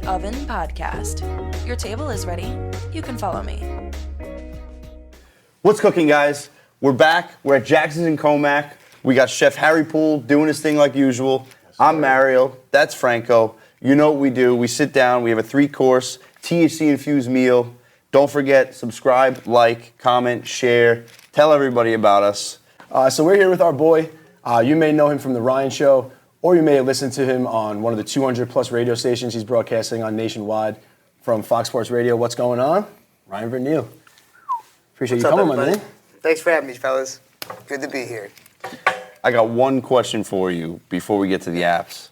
Oven Podcast. Your table is ready. You can follow me. What's cooking, guys? We're back. We're at Jackson's in Comac. We got Chef Harry Poole doing his thing like usual. I'm Mario. That's Franco. You know what we do. We sit down. We have a 3-course THC-infused meal. Don't forget, subscribe, like, comment, share. Tell everybody about us. So we're here with our boy. You may know him from The Ryan Show, or you may have listened to him on one of the 200-plus radio stations he's broadcasting on nationwide from Fox Sports Radio. What's going on? Ryan Verneal. Appreciate you coming, my man. Thanks for having me, fellas. Good to be here. I got one question for you before we get to the apps.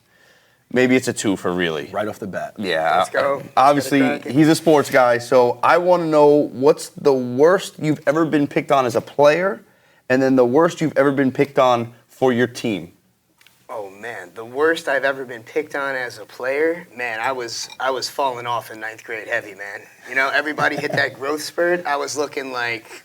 Maybe it's a twofer, really. Right off the bat. Yeah. Let's go. Obviously, he's a sports guy, so I want to know what's the worst you've ever been picked on as a player, and then the worst you've ever been picked on for your team. Oh man, the worst I've ever been picked on as a player, man, I was falling off in 9th grade heavy, man. You know, everybody hit that growth spurt. I was looking like,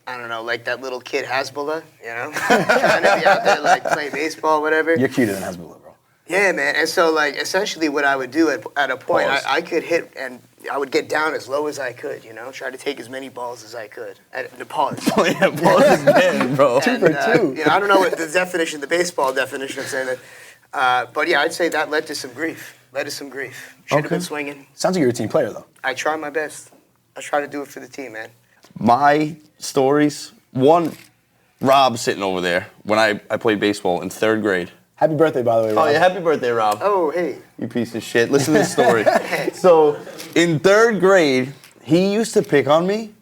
I don't know, like that little kid Hasbullah, you know? Trying to be out there, like, play baseball, whatever. You're cuter than Hasbullah, bro. Yeah, man. And so, like, essentially what I would do at a point, I could hit, and I would get down as low as I could, you know? Try to take as many balls as I could. The pause. Oh, yeah, balls is dead, bro. 2 for 2. You know, I don't know what the definition, the baseball definition of saying that. But, yeah, I'd say that led to some grief. Should have been swinging. Sounds like you're a team player, though. I try my best. I try to do it for the team, man. My stories, one, Rob sitting over there when I played baseball in 3rd grade. Happy birthday, by the way, Rob. Oh, yeah, happy birthday, Rob. Oh, hey. You piece of shit. Listen to this story. So, in 3rd grade, he used to pick on me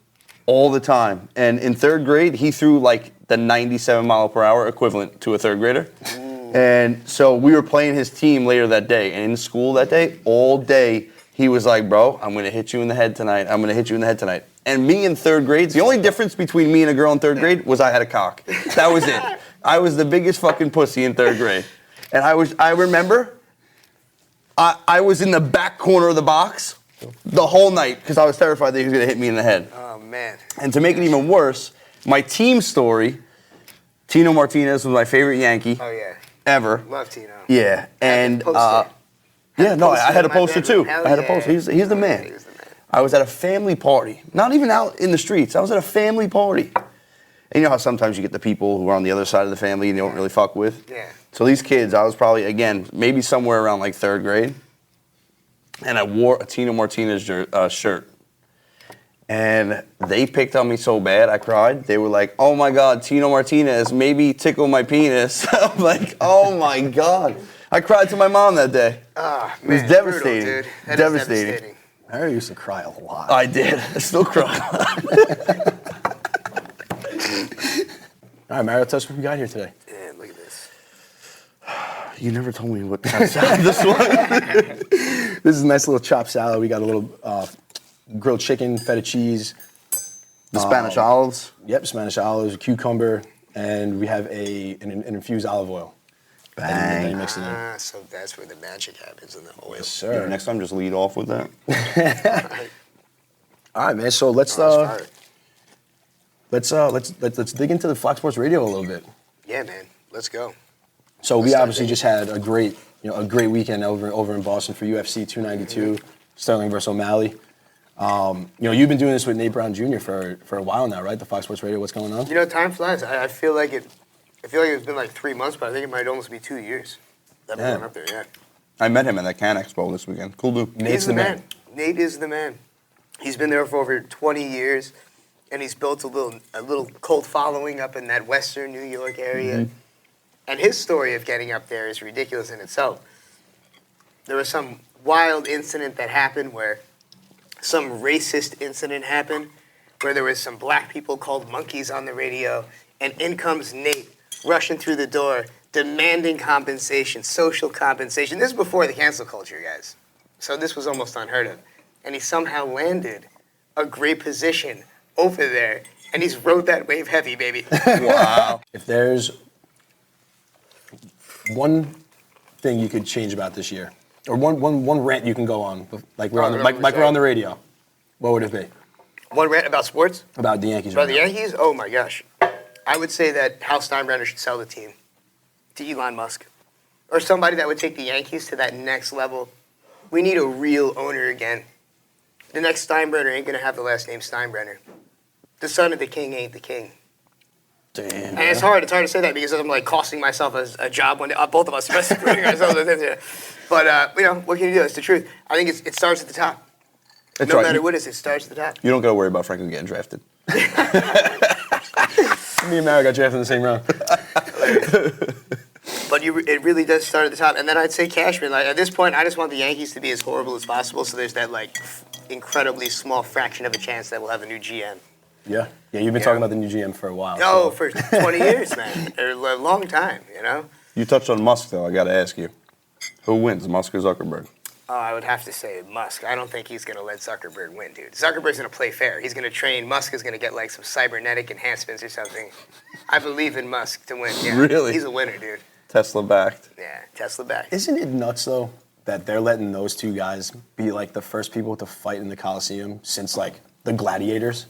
all the time. And in 3rd grade, he threw like the 97 mile per hour equivalent to a 3rd grader. And so we were playing his team later that day. And in school that day, all day, he was like, bro, I'm going to hit you in the head tonight. I'm going to hit you in the head tonight. And me in 3rd grade, the only difference between me and a girl in 3rd grade was I had a cock. That was it. I was the biggest fucking pussy in 3rd grade. And I remember, I was in the back corner of the box the whole night because I was terrified that he was going to hit me in the head. Oh, man. And to make it even worse, my team story, Tino Martinez was my favorite Yankee Oh, yeah. ever. Love Tino. Yeah. And, poster. yeah, no, I had a in my poster bedroom. too. Hell I had a yeah. poster. He's the man. He was the man. I was at a family party, not even out in the streets. I was at a family party. And you know how sometimes you get the people who are on the other side of the family and you don't really fuck with? Yeah. So these kids, I was probably, again, maybe somewhere around like 3rd grade. And I wore a Tino Martinez shirt. And they picked on me so bad, I cried. They were like, oh my God, Tino Martinez, maybe tickle my penis. I'm like, oh my God. I cried to my mom that day. Ah, It was man, devastating. brutal, dude. That is Devastating. I used to cry a lot. I did. I still cry. All right, Mario, tell us what we got here today. Yeah, look at this. You never told me what kind of salad this was. This is a nice little chopped salad. We got a little grilled chicken, feta cheese. The Spanish olives. Yep, Spanish olives, cucumber, and we have an infused olive oil. And then you mix it in. Ah, so that's where the magic happens in the oil. Yes, Yeah, sir. next time, just lead off with that. All right, man. So let's Fire. let's dig into the Fox Sports Radio a little bit. Yeah, man. Let's go. So we Let's start obviously digging. just had a great weekend over in Boston for UFC 292, Sterling versus O'Malley. You've been doing this with Nate Brown Jr. for a while now, right? The Fox Sports Radio. What's going on? You know, time flies. I feel like it's been like 3 months, but I think it might almost be 2 years. That Yeah. went up there, yeah. I met him at that Can Expo this weekend. Cool dude. Nate's He's the man. Nate is the man. He's been there for over 20 years, and he's built a little cult following up in that Western New York area. Mm-hmm. And his story of getting up there is ridiculous in itself. There was some wild incident that happened where some racist incident happened where there was some black people called monkeys on the radio, and in comes Nate rushing through the door, demanding compensation, social compensation. This is before the cancel culture, guys. So this was almost unheard of. And he somehow landed a great position over there, and he's rode that wave heavy, baby. Wow. If there's one thing you could change about this year, or one rant you can go on, like we're on the radio, what would it be? One rant about sports? About the Yankees. About the right now. Yankees? Oh my gosh. I would say that Hal Steinbrenner should sell the team to Elon Musk. Or somebody that would take the Yankees to that next level We need a real owner again. The next Steinbrenner ain't gonna have the last name Steinbrenner. The son of the king ain't the king. Damn. And it's hard to say that because I'm like costing myself a job when both of us are putting ourselves in it. But what can you do? It's the truth. I think it starts at the top. That's No right. matter what it is, it starts at the top. You don't got to worry about Franklin getting drafted. Me and Mara got drafted in the same round. But it really does start at the top. And then I'd say Cashman. Like at this point, I just want the Yankees to be as horrible as possible. So there's that like incredibly small fraction of a chance that we'll have a new GM. Yeah. Yeah, you've been talking about the new GM for a while. No, so. for 20 years, man. Or a long time, you know? You touched on Musk, though. I got to ask you. Who wins, Musk or Zuckerberg? Oh, I would have to say Musk. I don't think he's going to let Zuckerberg win, dude. Zuckerberg's going to play fair. He's going to train. Musk is going to get like some cybernetic enhancements or something. I believe in Musk to win. Yeah, Really? He's a winner, dude. Tesla backed. Yeah, Tesla back. Isn't it nuts, though, that they're letting those two guys be, like, the first people to fight in the Coliseum since, like, the gladiators?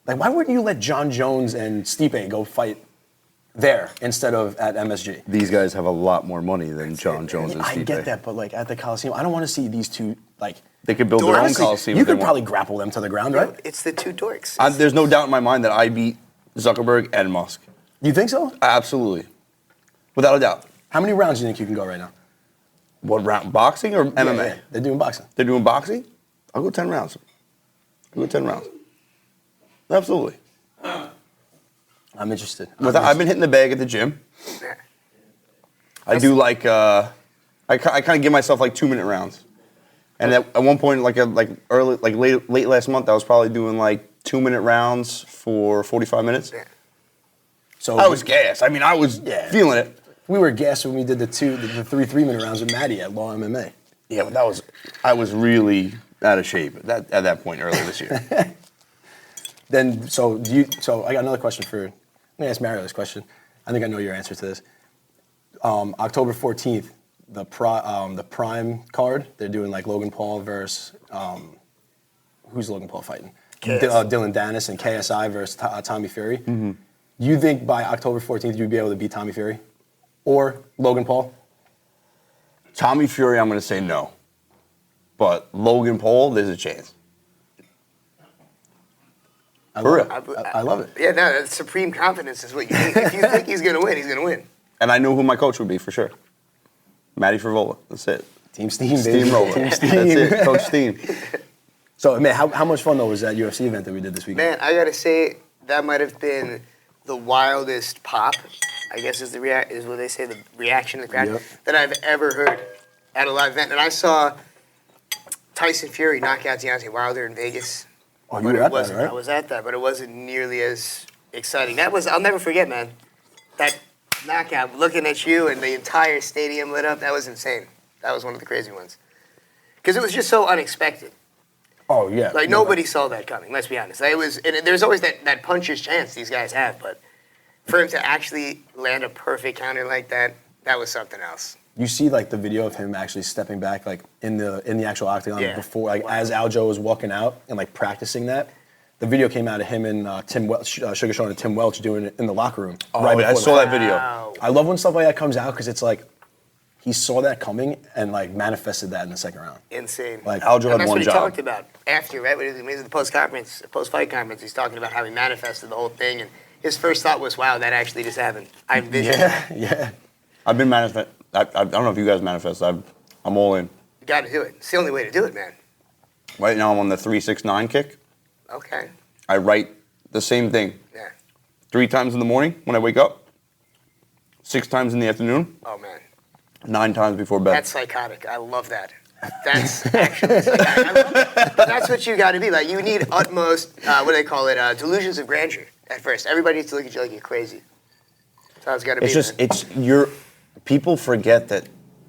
Like, why wouldn't you let John Jones and Stipe go fight there instead of at MSG? These guys have a lot more money than John Jones and I Stipe. get that, but, like, at the Coliseum, I don't want to see these two, like... They could build their own Honestly, Coliseum. you if they could want. probably grapple them to the ground, right? It's the two dorks. There's no doubt in my mind that I beat Zuckerberg and Musk. You think so? Absolutely. Without a doubt. How many rounds do you think you can go right now? What round? Boxing or MMA? Yeah, they're doing boxing. They're doing boxing? I'll go 10 rounds. I'll go 10 rounds. Absolutely. I'm interested. I've been hitting the bag at the gym. Yeah. I do like, I kind of give myself like 2-minute rounds. And at one point, late last month, I was probably doing like 2-minute rounds for 45 minutes. Yeah. So I was gassed. I mean, I was feeling it. We were gassed when we did the 3-minute rounds with Maddie at Law MMA. Yeah, but I was really out of shape at that point earlier this year. Then, so I got another question for, I'm gonna ask Mario this question. I think I know your answer to this. October 14th, the Prime card, they're doing like Logan Paul versus, who's Logan Paul fighting? Dylan Dennis and KSI versus Tommy Fury. Mm-hmm. You think by October 14th you'd be able to beat Tommy Fury? Or Logan Paul? Tommy Fury, I'm going to say no. But Logan Paul, there's a chance. I For love real. it. I love it. Yeah, no, that's supreme confidence is what you need. If you think he's going to win, he's going to win. And I know who my coach would be for sure. Matty Frivola. That's it. Team Steam, baby. Steamroller. Team That's Steam. it. Coach Steam. So, man, how much fun, though, was that UFC event that we did this weekend? Man, I got to say, that might have been the wildest pop, I guess is what they say, the reaction of the crowd, that I've ever heard at a live event. And I saw Tyson Fury knock out Deontay Wilder in Vegas. Oh, you were at that, right? I was at that, but it wasn't nearly as exciting. I'll never forget, man. That knockout, looking at you and the entire stadium lit up, that was insane. That was one of the crazy ones. Because it was just so unexpected. Oh, yeah. Like, nobody saw that coming, let's be honest. And there's always that puncher's chance these guys have, but for him to actually land a perfect counter like that, that was something else. You see, like, the video of him actually stepping back, like, in the actual octagon before, like, Wow. as Aljo was walking out and, like, practicing that. The video came out of him and Tim Welch, Sugar Sean and Tim Welch doing it in the locker room. Oh, right I before saw the that video. Wow. I love when stuff like that comes out because it's like he saw that coming and like manifested that in the second round. Insane. Like Aljo And had that's one what he job. talked about after, right? When he was at the post-fight conference, he's talking about how he manifested the whole thing. And his first thought was, wow, that actually just happened. I envisioned that. Yeah. I've been manifest. I don't know if you guys manifest. I'm all in. You got to do it. It's the only way to do it, man. Right now I'm on the 3-6-9 kick. Okay. I write the same thing Yeah. 3 times in the morning when I wake up, 6 times in the afternoon, Oh, man. 9 times before bed. That's psychotic. I love that. That's actually psychotic. I love it. But that's what you got to be. Like, you need utmost, what do they call it, delusions of grandeur at first. Everybody needs to look at you like you're crazy. That's how it's got to be. You're, people forget that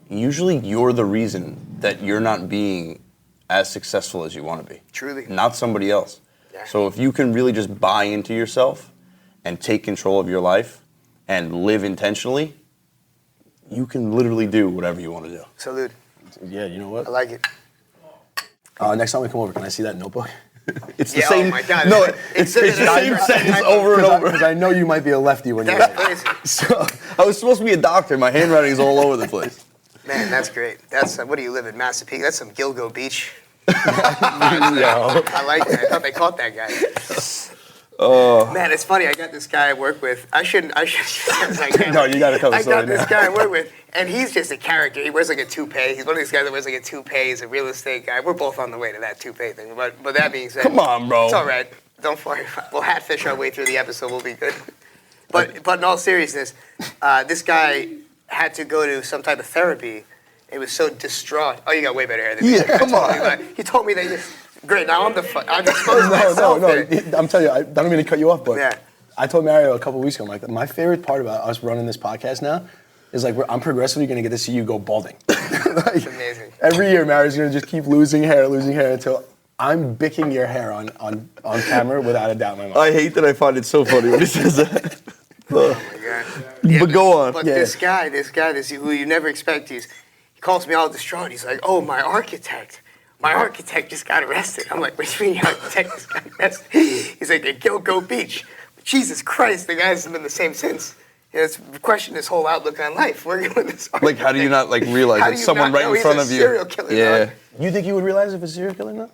usually you're the reason that you're not being as successful as you want to be. Truly. Not somebody else. Yeah. So if you can really just buy into yourself and take control of your life and live intentionally, you can literally do whatever you want to do. Salute. Yeah, you know what? I like it. Next time we come over, can I see that notebook? It's the Yeah, same. oh my God. No, it's the Exhibit same A. sentence over and over. Because I know you might be a lefty when you're That's crazy. So I was supposed to be a doctor. My handwriting is all over the place. Man, that's great. That's what do you live in Massapequa? That's some Gilgo Beach. Yo. I like that. I thought they caught that guy. Oh. Man, it's funny. I got this guy I work with. I shouldn't. No, you gotta tell the I story got this now. guy I work with, and he's just a character. He wears like a toupee. He's one of these guys that wears like a toupee. He's a real estate guy. We're both on the way to that toupee thing. But that being said, Come on, bro. It's all right. Don't worry. We'll hatfish our way through the episode. We'll be good. But in all seriousness, this guy had to go to some type of therapy. He was so distraught. Oh, you got way better hair than me. Yeah, come on. He told me that. Great. Now I'm exposed myself. No. there. I'm telling you, I don't mean to cut you off, but Yeah. I told Mario a couple weeks ago, I'm like, my favorite part about us running this podcast now is like I'm progressively going to get to see you go balding. It's amazing. Every year, Mario's going to just keep losing hair until I'm bicking your hair on camera without a doubt in my mind. I hate that I find it so funny when he says that. Oh my God. Yeah, But go on. But Yeah. this guy, who you never expect, he calls me all distraught. He's like, "Oh, my architect just got arrested." I'm like, "What do you mean your architect just got arrested?" He's like, "At Gilgo Beach." Jesus Christ, the guy hasn't been the same since. You know, it's questioned his whole outlook on life. Working with this Like, how do you not like realize How do it's you someone not right know in he's front a of you? serial killer, Yeah. dog? You think you would realize if it's a serial killer now?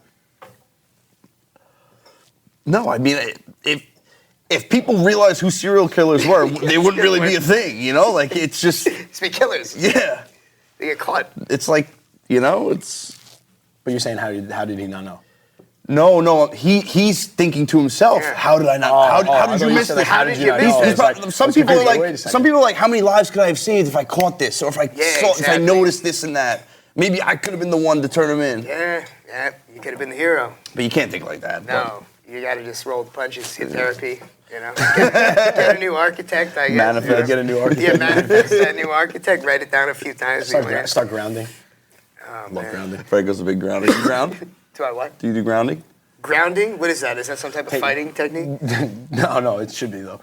No, I mean, if people realize who serial killers were, they wouldn't really be a thing, you know? Like, it's just, It's be killers. yeah. They get caught. It's like, you know, it's... But you're saying how did he not know? No, he's thinking to himself, Yeah. how did I not, how did you miss this? How did you miss know? this? It's like- Some it's people are confusing. Wait a like, second. some people are like, how many lives could I have saved if I caught this, or if I if I exactly. noticed this and that? Maybe I could have been the one to turn him in. Yeah, you could have been the hero. But you can't think like that. No, you got to just roll the punches, hit therapy, you know. Get a new architect, I guess. Manifest. you know. Get a new architect. Yeah, manifest that new architect, write it down a few times. Start grounding. Oh, Love man. grounding. Fred goes a big grounding. You ground? Do I what? Do you do grounding? Grounding? What is that? Is that some type of fighting technique? No, it should be though.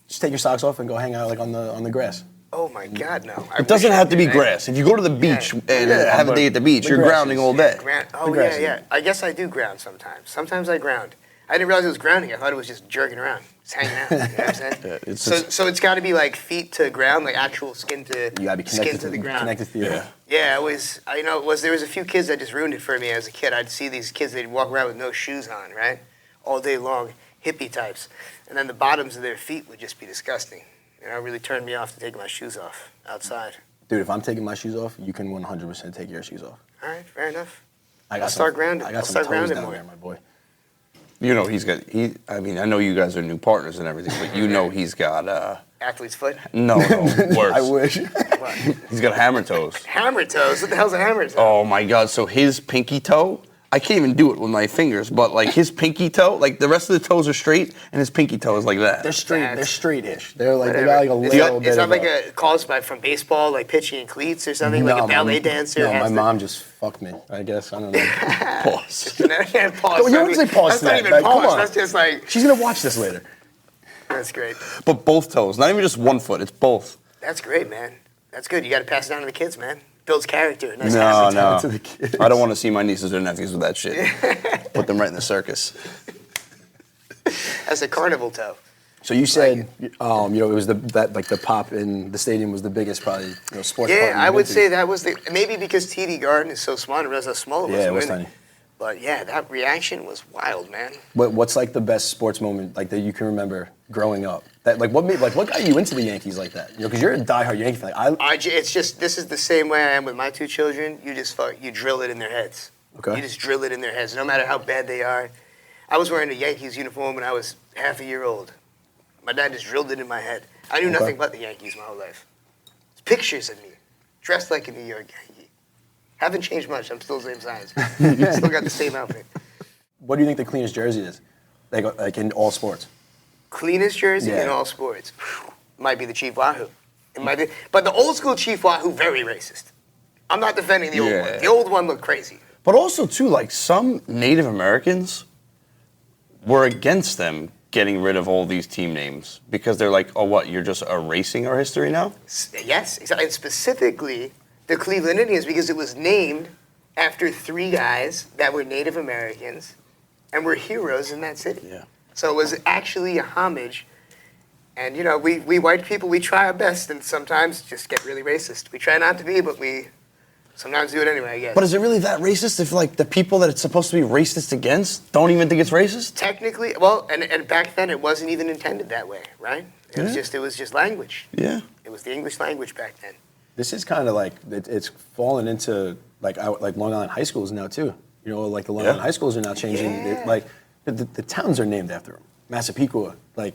Just take your socks off and go hang out like on the grass. Oh my God, no. It doesn't have to be grass. If you go to the beach and have a but day at the beach, the you're grass grounding is- all day. Oh, grass, yeah. I guess I do ground sometimes. Sometimes I ground. I didn't realize it was grounding. I thought it was just jerking around. Just hanging out. You know what I'm saying? Yeah, it's so it's got to be like feet to ground, like actual skin to You gotta be skin connected to the ground. Connected to the earth. Yeah, there was a few kids that just ruined it for me as a kid. I'd see these kids, they'd walk around with no shoes on, right? All day long, hippie types. And then the bottoms of their feet would just be disgusting. You know, it really turned me off to taking my shoes off outside. Dude, if I'm taking my shoes off, you can 100% take your shoes off. All right, fair enough. I got I'll start grounding. I got I'll some start toes grounding down more. there, my boy. You know, I mean, I know you guys are new partners and everything, but you know he's got, Athlete's foot. no, worse. I wish. What? He's got hammer toes. Hammer toes? What the hell's a hammer toe? Oh my God, so his pinky toe, I can't even do it with my fingers, but like his pinky toe, like the rest of the toes are straight and his pinky toe is like that. They're straight. They're That's- straight-ish. They're like Whatever. they got like a little bit It's not of like a caused by from baseball, like pitching in cleats or something, like a ballet dancer. No, has my to- mom just fucked me. I guess I don't know. Pause. Yeah, pause. You don't say pause That's to not that. even Like, come pause. on. That's just like, She's gonna watch this later. that's great. But both toes, not even just one foot, it's both. That's great, man. That's good. You got to pass it down to the kids, man. Builds character. Nice No, hammer toe. no. to the kids. I don't want to see my nieces or nephews with that shit. Put them right in the circus. That's a carnival toe. So you said, it was the pop in the stadium was the biggest probably sports. Yeah, party I you've would been to. say that was maybe because TD Garden is so small and realize how small it was. Yeah, it to was win tiny. But yeah, that reaction was wild, man. What's like the best sports moment like that you can remember growing up? That what got you into the Yankees like that? Because you're a diehard Yankee fan. It's just this is the same way I am with my two children. You drill it in their heads. Okay. You just drill it in their heads, no matter how bad they are. I was wearing a Yankees uniform when I was half a year old. My dad just drilled it in my head. I knew nothing but the Yankees my whole life. It's pictures of me, dressed like a New York Yankee. Haven't changed much. I'm still the same size. Still got the same outfit. What do you think the cleanest jersey is? Like in all sports. Cleanest jersey Yeah. in all sports. Might be the Chief Wahoo. It might be, but the old school Chief Wahoo, very racist. I'm not defending the old Yeah. one. The old one looked crazy. But also, too, like some Native Americans were against them getting rid of all these team names because they're like, oh, what, you're just erasing our history now? Yes, exactly. And specifically the Cleveland Indians because it was named after three guys that were Native Americans and were heroes in that city. Yeah. So it was actually a homage And we white people, we try our best, and sometimes just get really racist. We try not to be, but we sometimes do it anyway, I guess. But is it really that racist if like the people that it's supposed to be racist against don't even think it's racist? Technically, well, and back then it wasn't even intended that way, right? It was just language. Yeah. It was the English language back then. This is kind of like it's fallen into like Long Island high schools now too. Like the Long Island high schools are now changing. Yeah. Like the towns are named after them. Massapequa, like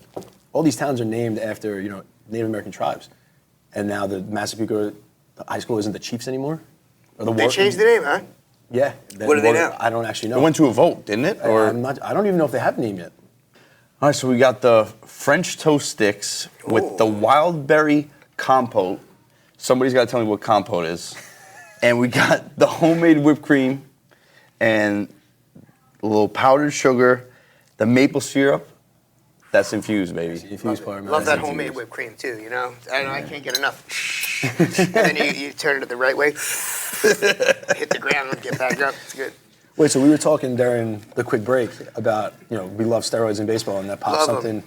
all these towns are named after Native American tribes, and now the Massapequa high school isn't the Chiefs anymore. Or They changed the name, huh? Yeah. What are they now? I don't actually know. It went to a vote, didn't it? Or I don't even know if they have a name yet. all right, so we got the French toast sticks with the wild berry compote. Somebody's got to tell me what compote is. And we got the homemade whipped cream and a little powdered sugar, the maple syrup. That's infused, baby. Infused part, man. Love that That's homemade whipped cream too. I can't get enough. And then you turn it the right way, hit the ground and get back up. It's good. Wait, so we were talking during the quick break about we love steroids in baseball, and that popped Love 'em.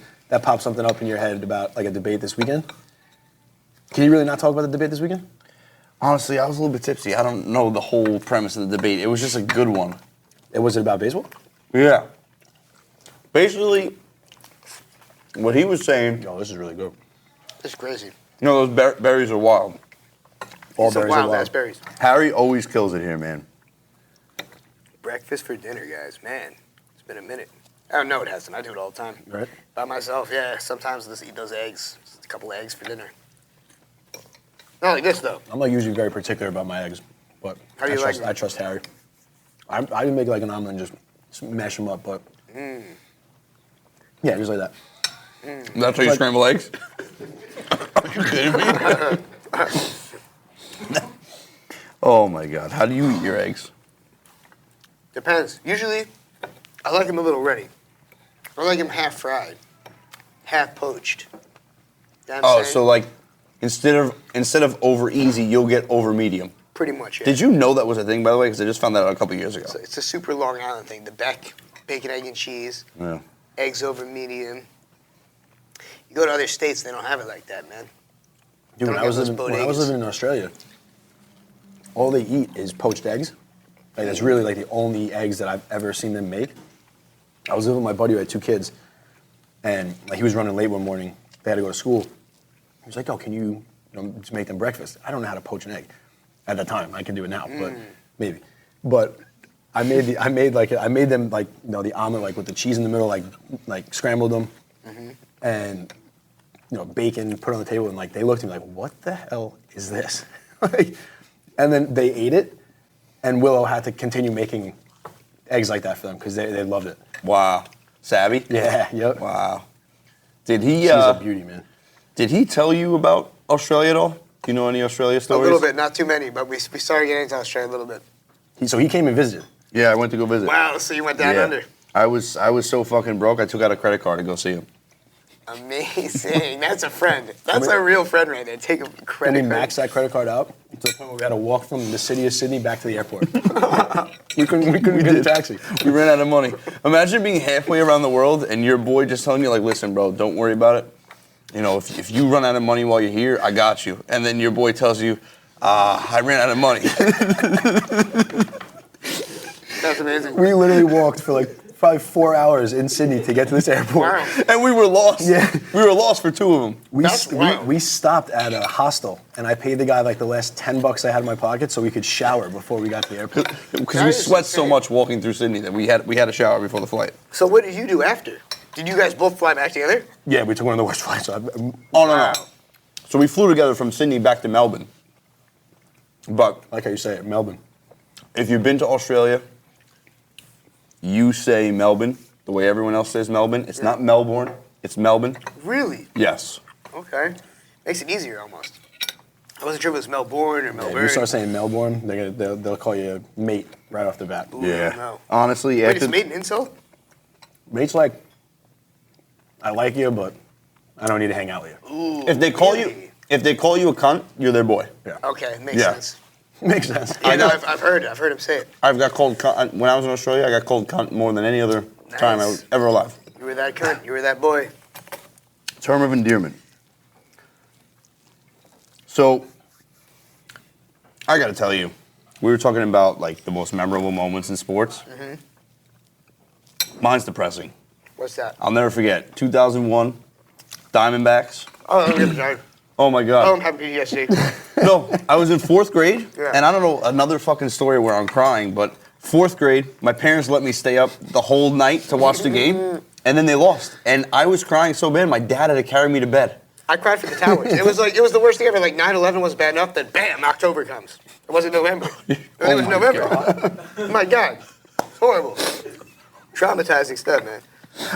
something up in your head about like a debate this weekend. Can you really not talk about the debate this weekend? Honestly, I was a little bit tipsy. I don't know the whole premise of the debate. It was just a good one. Was it about baseball? Yeah. Basically, what he was saying, Oh, this is really good. It's crazy. those berries are wild. All Some berries are wild ass wild. berries. Harry always kills it here, man. Breakfast for dinner, guys. Man, it's been a minute. Oh no, it hasn't. I do it all the time. Right. By myself, yeah. Sometimes I'll just eat those eggs. Just a couple eggs for dinner. Not like this though. I'm like usually very particular about my eggs, but How do you like them? I trust Harry. I can make like an omelet and just mash them up, but yeah, just like that. That's how you scramble eggs? Are you kidding me? Oh my God. How do you eat your eggs? Depends. Usually, I like them a little ready. I like them half fried, half poached. You know what I'm Oh, saying? so like instead of over easy, you'll get over medium. Pretty much, yeah. Did you know that was a thing, by the way? Because I just found that out a couple years ago. So it's a super Long Island thing. The Beck, bacon, egg, and cheese, Yeah. eggs over medium. You go to other states, they don't have it like that, man. Dude, Don't when I get was those living bodegas. in Australia, all they eat is poached eggs. Like that's really like the only eggs that I've ever seen them make. I was living with my buddy who had 2 kids, and like he was running late one morning. They had to go to school. He was like, "Oh, can you just make them breakfast?" I don't know how to poach an egg at the time. I can do it now, but maybe. But I made them like the omelet like with the cheese in the middle, like scrambled them, and bacon put on the table, and like they looked at me like, "What the hell is this?" And then they ate it, and Willow had to continue making eggs like that for them because they loved it. Wow. Savvy? Yeah, yep. Wow. Did he She's a beauty, man. did he tell you about Australia at all? Do you know any Australia A stories? little bit, not too many, but we started getting into Australia a little bit. So he came and visited. Yeah, I went to go visit. Wow, so you went down Yeah. under. I was so fucking broke. I took out a credit card to go see him. Amazing. That's a friend. That's a real friend right there. Take a And credit we card. maxed that credit card out to the point where we had to walk from the city of Sydney back to the airport. we couldn't get a taxi. We ran out of money. Imagine being halfway around the world and your boy just telling you like, "Listen, bro, don't worry about it. If you run out of money while you're here, I got you." And then your boy tells you, "I ran out of money." That's amazing. We literally walked for like probably 4 hours in Sydney to get to this airport. Wow. And we were lost. Yeah. We were lost for 2 of them. That's wild. We stopped at a hostel, and I paid the guy like the last $10 I had in my pocket so we could shower before we got to the airport. Because That we is sweat so insane. much walking through Sydney that we had a shower before the flight. So what did you do after? Did you guys both fly back together? Yeah, we took one of the worst flights. So Oh, no, Wow. no. So we flew together from Sydney back to Melbourne. But I like how you say it, Melbourne. if you've been to Australia, you say Melbourne the way everyone else says Melbourne. It's not Melbourne, it's Melbourne. Really? Yes. Okay. Makes it easier almost. I wasn't sure if it was Melbourne or Yeah, Melbourne. if you start saying Melbourne, they'll call you mate right off the bat. Ooh, I don't know. Honestly, Wait, after it's made an insult? Mate's like, I like you, but I don't need to hang out with you. Ooh, if they call really? you a cunt, you're their boy. Yeah. Okay, makes Yeah. sense. Makes sense. Yeah, no, know. I've heard him say it. I've got called cunt when I was in Australia. I got called cunt more than any other time I was Nice. ever alive. You were that cunt. You were that boy. Term of endearment. So, I gotta tell you, we were talking about like the most memorable moments in sports. Mine's depressing. What's that? I'll never forget 2001, Diamondbacks. Oh, I'm sorry. Oh my God. Oh, I'm happy PTSD. No, I was in 4th grade, Yeah. and I don't know, another fucking story where I'm crying, but 4th grade, my parents let me stay up the whole night to watch the game, and then they lost. And I was crying so bad, my dad had to carry me to bed. I cried for the Towers. It was the worst thing ever. Like 9/11 was bad enough that bam, October comes. It wasn't November. It was my November. My God, horrible, traumatizing stuff, man.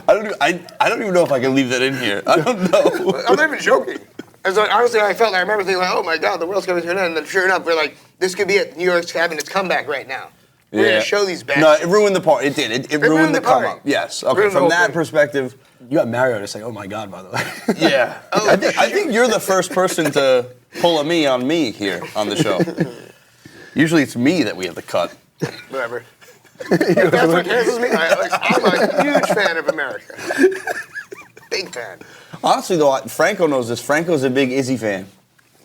I don't even know if I can leave that in here. I don't know. I'm not even joking. As like, honestly, I remember thinking like, oh my God, the world's coming to an end. And then sure enough, we're like, this could be it. New York's having its comeback right now. We're gonna show these bastards. No, it ruined the part. It did. It ruined the come party. up. Yes. Okay. Ruined the From whole that thing. perspective, You got Mario to say, "Oh my God," by the way. yeah. I think you're the first person to pull a me on me here on the show. Usually it's me that we have to cut. Whatever. If that's what cancels me, I'm a huge fan of America. Big fan. Honestly, though, Franco knows this. Franco's a big Izzy fan.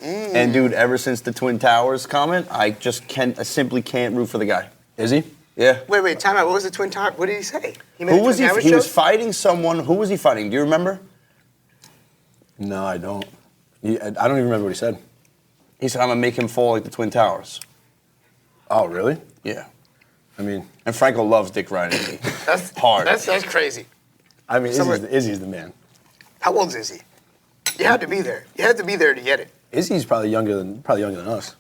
And dude, ever since the Twin Towers comment, I simply can't root for the guy. Is he? Yeah. Wait, time out. What was the Twin Tower? What did he say? He made Who a was Twin he? Towers He was joke? fighting someone. Who was he fighting? Do you remember? No, I don't. I don't even remember what he said. He said, "I'm gonna make him fall like the Twin Towers." Oh, really? Yeah. I mean, And Franco loves Dick Ryan. Izzy. That's hard. That's crazy. Izzy's the man. How old is he? You had to be there. You had to be there to get it. Izzy's probably younger than us.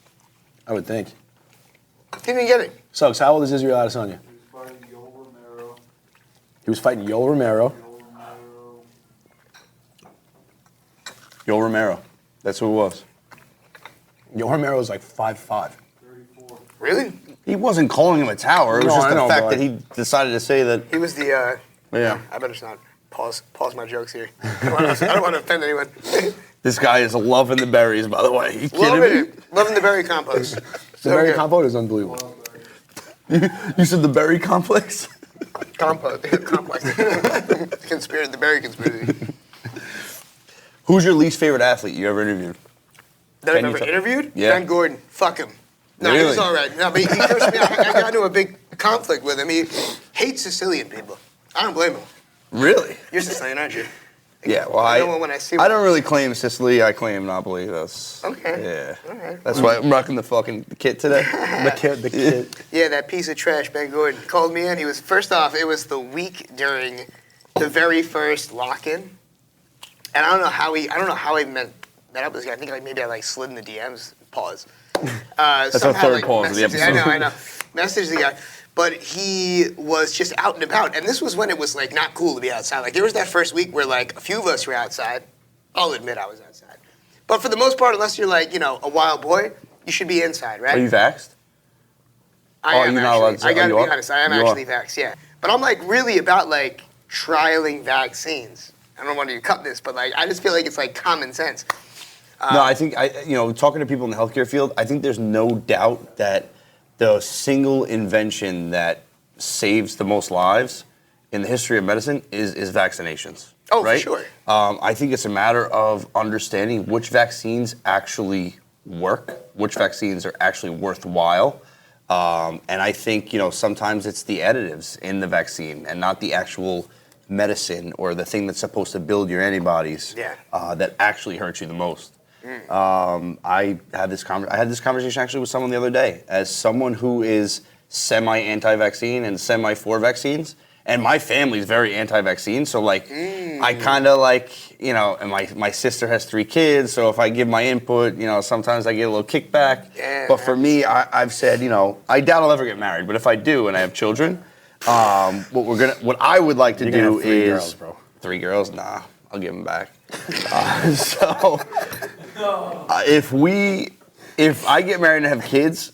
I would think. He didn't get it. Suggs, how old is Israel Adesanya? He was fighting Yoel Romero. Yoel Romero. That's who it was. Yoel Romero was like 5'5". Really? He wasn't calling him a tower. It was No, just I the know, fact but- that he decided to say that. He was the. Yeah. I better just not pause my jokes here. I don't want to offend anyone. This guy is loving the berries, by the way. You kidding Loving me? it. Loving the berry compost. The berry compote is unbelievable. You said the berry complex? Compost. Complex. Conspiracy. The berry conspiracy. Who's your least favorite athlete you ever interviewed? That I've Can you ever tell- interviewed? Yeah. Ben Gordon. Fuck him. No, he Really? was all right. No, but he cursed me out. I got into a big conflict with him. He hates Sicilian people. I don't blame him. Really? You're Sicilian, aren't you? Yeah, well, I know when I see I don't really claim Sicily. I claim Napoli. That's Okay. Yeah. All right. That's why I'm rocking the fucking kit today. The kid. Yeah, that piece of trash, Ben Gordon, called me in. He was, first off, it was the week during the very first lock-in. And I don't know how I met up with this guy. I think maybe I slid in the DMs. Pause. That's our third pause of the episode. I know. Message the guy. But he was just out and about. And this was when it was not cool to be outside. Like there was that first week where a few of us were outside. I'll admit I was outside. But for the most part, unless you're a wild boy, you should be inside, right? Are you vaxxed? I Oh, am you're not actually. allowed to say- I gotta you be are? honest. I am You actually are? vaxxed, yeah. But I'm really about trialing vaccines. I don't want to cut this, but I just feel like it's common sense. No, I think talking to people in the healthcare field, I think there's no doubt that the single invention that saves the most lives in the history of medicine is vaccinations. Oh, for right? sure. I think it's a matter of understanding which vaccines actually work, which vaccines are actually worthwhile. And I think, sometimes it's the additives in the vaccine and not the actual medicine or the thing that's supposed to build your antibodies that actually hurts you the most. I had this conversation actually with someone the other day. As someone who is semi-anti-vaccine and semi-for vaccines, and my family's very anti-vaccine, so I kind of and my sister has 3 kids, so if I give my input, sometimes I get a little kickback. Yeah, but for me, I've said, I doubt I'll ever get married, but if I do and I have children, what I would like to You're gonna do have 3 is girls, bro. 3 girls? Nah, I'll give them back. If I get married and have kids,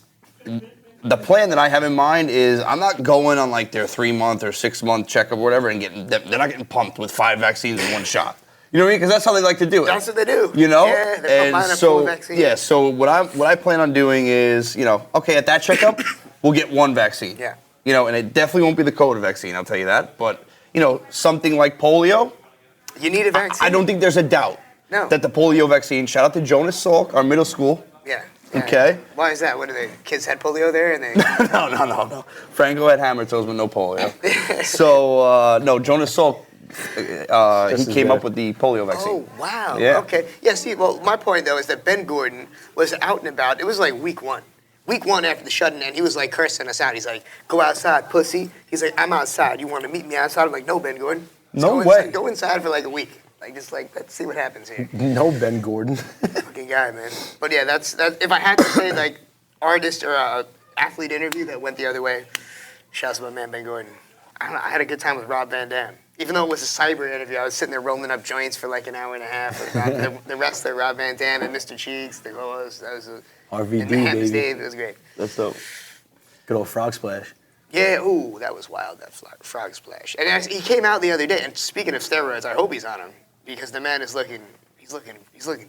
the plan that I have in mind is I'm not going on their 3-month or 6-month checkup or whatever and they're not getting pumped with 5 vaccines in one shot. You know what I mean? Because that's how they like to do it. That's what they do. Yeah, Yeah, they put mine up full of vaccines. Yeah, so what I plan on doing is, okay, at that checkup, we'll get 1 vaccine. Yeah. And it definitely won't be the COVID vaccine, I'll tell you that. But, something like polio, You need a vaccine. I don't think there's a doubt No. that the polio vaccine. Shout out to Jonas Salk, our middle school. Yeah. Okay. Why is that? What are they? Kids had polio there, and they. No. Franco had hammer toes with no polio. So no, Jonas Salk. He came up with the polio vaccine. Oh wow. Yeah. Okay. Yeah. See, well, my point though is that Ben Gordon was out and about. It was like week one. Week one after the shutting, and he was like cursing us out. He's like, "Go outside, pussy." He's like, "I'm outside. You want to meet me outside?" I'm like, "No, Ben Gordon. No go way. Inside, go inside for like a week. Like just like let's see what happens here." No Ben Gordon. Fucking guy, man. But yeah, that's if I had to say like artist or athlete interview that went the other way, shouts to my man Ben Gordon. I don't know, I had a good time with Rob Van Dam. Even though it was a cyber interview, I was sitting there rolling up joints for like an hour and a half. The wrestler Rob Van Dam and Mr. Cheeks, that was RVD, in the Hamptons baby. Dave, it was great. That's dope. Good old frog splash. Yeah, ooh, that was wild, that frog splash. And actually, he came out the other day, and speaking of steroids, I hope he's on them, because the man is looking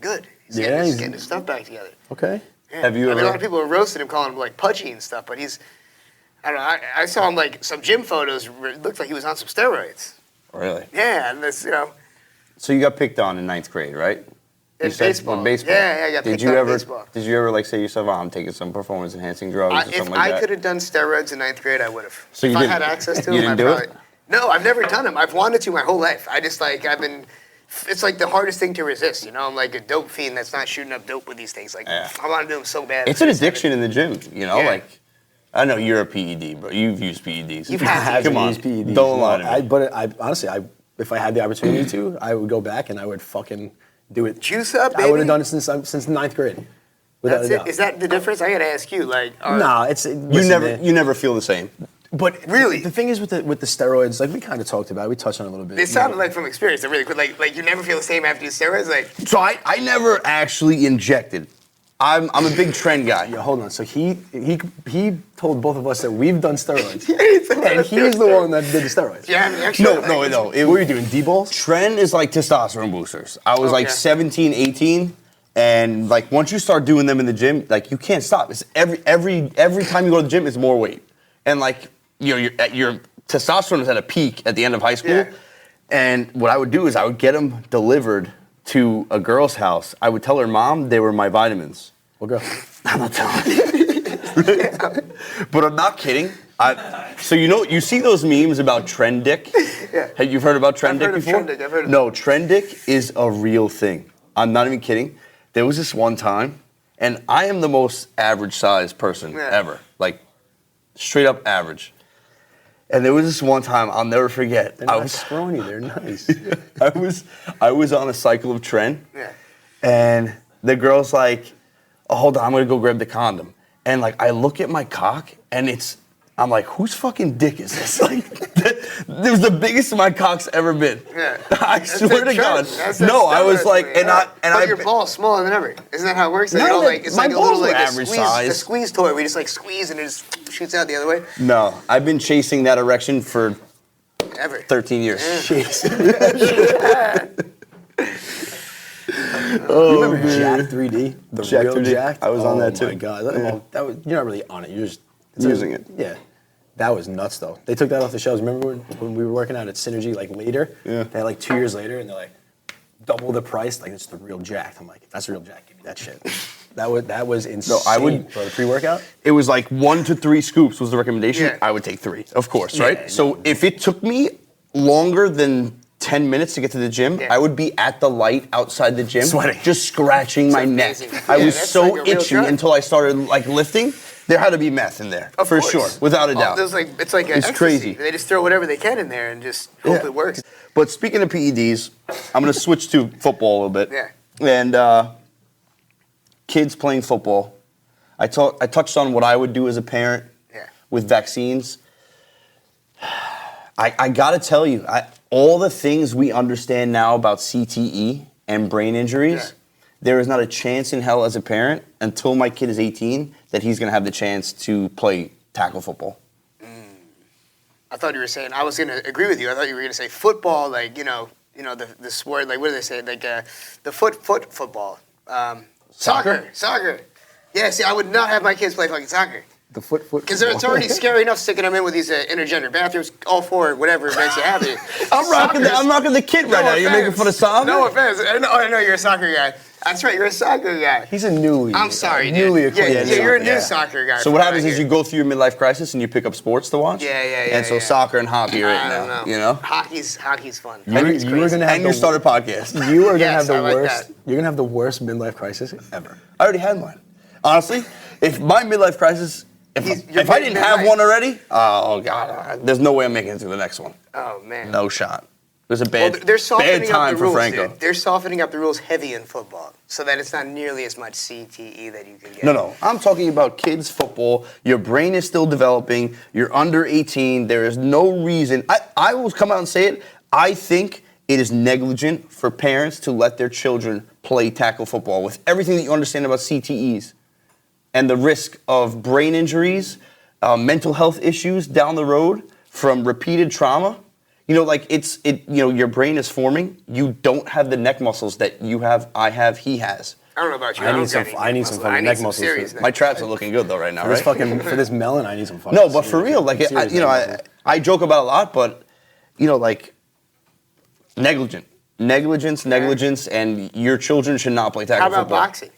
good. He's getting his stuff back together. Okay. Yeah. Have you I mean, a ever- lot of people are roasting him, calling him like pudgy and stuff, but he's, I don't know, I saw him like some gym photos, it looked like he was on some steroids. Really? Yeah, and this, So you got picked on in 9th grade, right? You in said baseball. on baseball. Yeah, I got Did picked you on in ever? baseball. Did you ever like say to yourself, "Oh, I'm taking some performance enhancing drugs" or If something like I that? could have done steroids in 9th grade, I would have. So you if I didn't- had access to you them, didn't I do probably. it? No, I've never done them. I've wanted to my whole life. I've been. It's like the hardest thing to resist. I'm like a dope fiend that's not shooting up dope with these things. Like Yeah. I want to do them so bad. It's an addiction in the gym, Yeah. Like, I know you're a PED, bro. You've used PEDs. You've had to. Haven't Come on, used PEDs, don't no. lie to me. But honestly, if I had the opportunity to, I would go back and I would fucking do it. Juice up, I would baby? have done it since 9th grade, without That's a it. doubt. Is that the difference? I gotta ask you. Like, Nah, it's You never feel the same. But Really? the thing is with the steroids, like we kind of talked about, we touched on it a little bit. It sounded like from experience. They're really good. Like you never feel the same after you steroids. Like So I never actually injected. I'm a big trend guy. Yeah, hold on. So he told both of us that we've done steroids, and and he's the one that did the steroids. Yeah, I mean, actually, No. What were you doing? D-balls? Trend is like testosterone boosters. I was like Okay. 17, 18, and like once you start doing them in the gym, like you can't stop. It's every time you go to the gym, it's more weight, and like your testosterone is at a peak at the end of high school. Yeah. And what I would do is I would get them delivered to a girl's house. I would tell her mom they were my vitamins. Well, go. I'm not telling you. But I'm not kidding. So you see those memes about Trend Dick? Yeah. Have you heard about Trend I've Dick heard of before? Trend Dick, I've heard of No, Trend Dick is a real thing. I'm not even kidding. There was this one time, and I am the most average sized person Yeah. ever. Like, straight up average. And there was this one time I'll never forget. They're not scrawny. They're nice. I was on a cycle of Trend. Yeah. And the girl's like, "Oh, hold on, I'm gonna go grab the condom." And like, I look at my cock, and I'm like, whose fucking dick is this? Like, it was the biggest my cock's ever been. Yeah. I That's swear the to God. trend. That's No, I was steroids, like, man. But I your ball's smaller than ever. Isn't that how it works? Like, No, it's my like a balls little were like a average squeeze, size. a squeeze toy where you just like squeeze and it just shoots out the other way. No, I've been chasing that erection for Ever. 13 years. Jeez. You remember Jack 3D? The Jack real 3D. Jack? I was on that Oh too. my God. Yeah. That was, you're not really on it. You're just Using it. Yeah. That was nuts, though. They took that off the shelves. Remember when we were working out at Synergy, like, later? Yeah. They had, like, 2 years later, and they're like, double the price. Like, it's the real Jack. I'm like, that's the real Jack. Give me that shit. That was insane. I would- For the pre-workout? It was like 1 to 3 scoops was the recommendation. Yeah. I would take 3, of course, Yeah, right? no. So if it took me longer than 10 minutes to get to the gym, Yeah. I would be at the light outside the gym, Sweating. just scratching my neck. amazing. I Yeah, was that's so like a real itchy drug. until I started like lifting. There had to be meth in there, Of for course. sure, without a Oh, doubt. there's like it's like It's ecstasy. crazy. They just throw whatever they can in there and just hope it works. But speaking of PEDs, I'm going to switch to football a little bit. Yeah. And kids playing football. I touched on what I would do as a parent Yeah. with vaccines. I got to tell you, all the things we understand now about CTE and brain injuries, Yeah. there is not a chance in hell as a parent until my kid is 18 that he's going to have the chance to play tackle football. I thought you were saying I was gonna agree with you. I thought you were gonna say football, like the sport, like what do they say, like the football, Soccer? soccer. Yeah, see, I would not have my kids play fucking soccer. The foot. Because it's already scary enough sticking them in with these intergender bathrooms, all for whatever it makes you happy. I'm rocking the kit right now. You're making fun of soccer? No offense. I know you're a soccer guy. That's right, you're a soccer guy. He's a newly. I'm sorry, newly dude. acquainted. Yeah, you're a new Yeah. soccer guy. So what happens is you go through your midlife crisis and you pick up sports to watch. Yeah. And so yeah. soccer and hockey right I now. don't know. You know. Hockey's fun. You were gonna have And you start a podcast. You are gonna Yes, have the I like worst. that. You're gonna have the worst midlife crisis ever. I already had mine. Honestly, if my midlife crisis, You're if I didn't have midlife. one already, oh god, there's no way I'm making it through the next one. Oh man. No shot. It was a Well, bad, they're softening bad up time the for rules, Franco. dude. They're softening up the rules heavy in football, so that it's not nearly as much CTE that you can get. No. I'm talking about kids football. Your brain is still developing. You're under 18. There is no reason. I will come out and say it. I think it is negligent for parents to let their children play tackle football with everything that you understand about CTEs and the risk of brain injuries, mental health issues down the road from repeated trauma. You know, like your brain is forming. You don't have the neck muscles that you have, I have, he has. I don't know about you. I don't need some- got any I need some muscle. fucking I need neck some muscles serious for- neck My traps are looking good though right now, For this right? for this melon, I need some fucking. No, but for real, like serious you know, neck muscles. I joke about it a lot, but you know, like negligence, and your children should not play tackle How about football. boxing?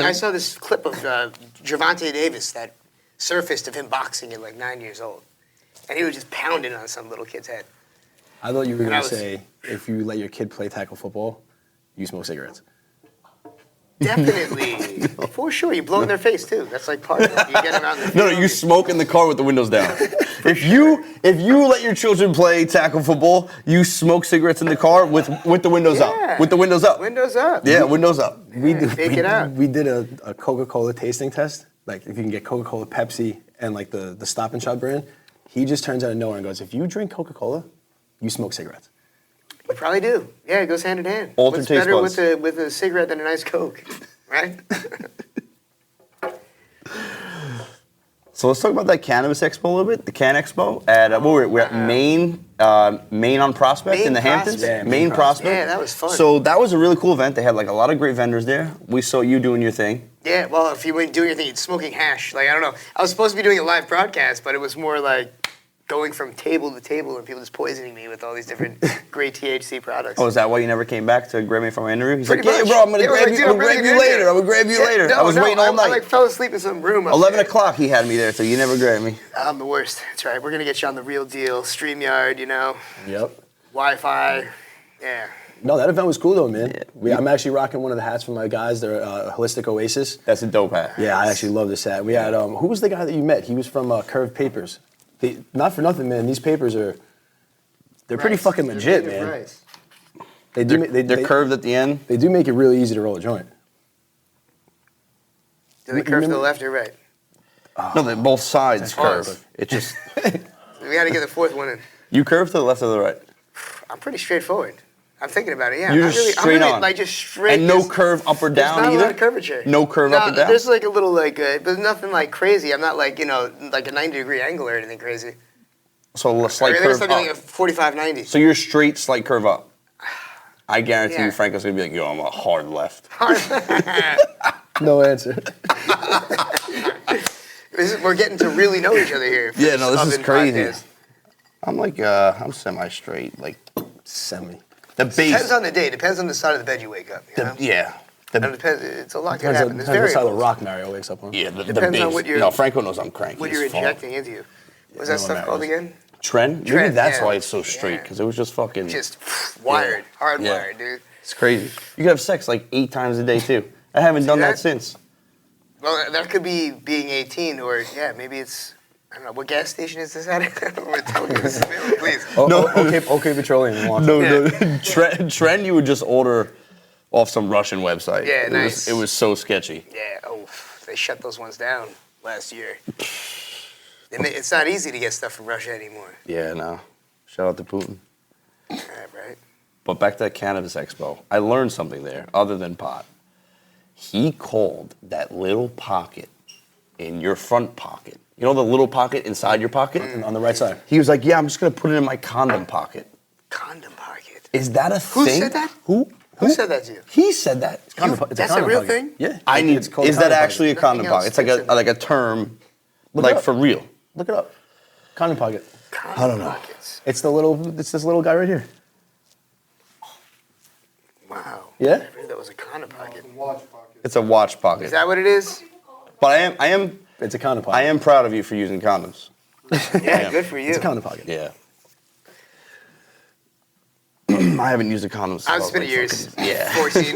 I saw this clip of Gervonta Davis that surfaced of him boxing at like 9 years old, and he was just pounding on some little kid's head. I thought you were And gonna I was- say if you let your kid play tackle football, you smoke cigarettes. Definitely, for sure. You blow in their face too. That's like part of it. You get them out in the No, field, you smoke in the car with the windows down. if you let your children play tackle football, you smoke cigarettes in the car with the windows Yeah. up. With the windows up. Windows up. Yeah, windows up. Take it out. We did a Coca-Cola tasting test. Like if you can get Coca-Cola, Pepsi, and like the Stop and Shop brand. He just turns out of nowhere and goes, if you drink Coca-Cola, you smoke cigarettes. You probably do. Yeah, it goes hand in hand. Altered What's taste better buds. with a cigarette than a nice Coke, right? So let's talk about that cannabis expo a little bit. The Can Expo at we're at Maine on Prospect Maine in the Hamptons. Prospect. Yeah, Maine Maine Prospect. Yeah, that was fun. So that was a really cool event. They had like a lot of great vendors there. We saw you doing your thing. Yeah, well, if you weren't doing anything, it's smoking hash. Like, I don't know. I was supposed to be doing a live broadcast, but it was more like going from table to table and people just poisoning me with all these different great THC products. Oh, is that why you never came back to grab me for my interview? He's Pretty like, yeah, much. bro, I'm gonna Yeah, I was grab like, you. dude, I'm gonna grab you later. I'm gonna grab you later. No, I was waiting all I night. like fell asleep in some room. 11 upstairs. o'clock he had me there, so you never grabbed me. I'm the worst. That's right. We're going to get you on the real deal. StreamYard, you know, Yep. Wi-Fi. Yeah. No, that event was cool though, man. Yeah. I'm actually rocking one of the hats from my guys. They're Holistic Oasis. That's a dope hat. Yeah, I actually love this hat. We had who was the guy that you met? He was from Curved Papers. Not for nothing, man. These papers they're pretty fucking legit, man. Rice. They do They're curved at the end. They do make it really easy to roll a joint. Do they You curve to the remember- left or right? No, they're both sides hard. curve. It just We got to get the fourth one in. you curve to the left or the right. I'm pretty straightforward. I'm thinking about it. Yeah. You're I'm just really, straight I'm really, on. Like just straight. And no There's- curve up or There's down not a either. lot of curvature. No curve up or down. There's like a little but nothing like crazy. I'm not like like a 90-degree angle or anything crazy. So a slight I think it's curve something like up. a 45-90. So you're straight, slight curve up. I guarantee Yeah. you, Franco's gonna be like, yo, I'm a hard left. No answer. We're getting to really know each other here. Yeah, no, this is Oven crazy. podcast. I'm like, I'm semi-straight. Like Semi. the Depends base. on the day. Depends on the side of the bed you wake up. You know? Yeah. And it depends. It's a lot can Depends, happen. It's depends what side of variable. the rock Mario wakes up on. Yeah, the Depends on base. what you're- No, Franco knows I'm cranky. What as you're fuck. injecting into you. What's Yeah, that stuff no called matters. again? Trend? Maybe Trend, that's yeah. why it's so straight, Yeah. because it was just fucking. Just wired, hardwired, Yeah. dude. It's crazy. You can have sex like 8 times a day too. I haven't done that that? since. Well, that could be being 18, or maybe it's. I don't know. What gas station is this at? We're telling you this, please. Oh, No. okay, Petroleum. Watch No, it. no. Trend you would just order off some Russian website. Yeah, it nice. it was so sketchy. Yeah. Oh, they shut those ones down last year. It's not easy to get stuff from Russia anymore. Yeah, no. Shout out to Putin. Right. But back to that cannabis expo. I learned something there other than pot. He called that little pocket in your front pocket. You know the little pocket inside your pocket? On the right side. He was like, yeah, I'm just going to put it in my condom pocket. Condom pocket. Is that a Who thing? said that? Who? Who said that to you? He said that. It's a That's a condom real pocket. thing? Yeah. I need. It's called Is that condom actually a pocket. condom Nothing pocket? It's like else a fits in like a term Look it Like up. for real. Look it up. Condom pocket. I don't know. It's this little guy right here. Wow. Yeah? I never knew that was a condom pocket. It's a watch pocket. Is that what it is? But I am It's a condom pocket. I am proud of you for using condoms. Yeah, good for you. It's a condom pocket. Yeah. I haven't used a condom since I It's was been like years. fucking- Yeah. 14.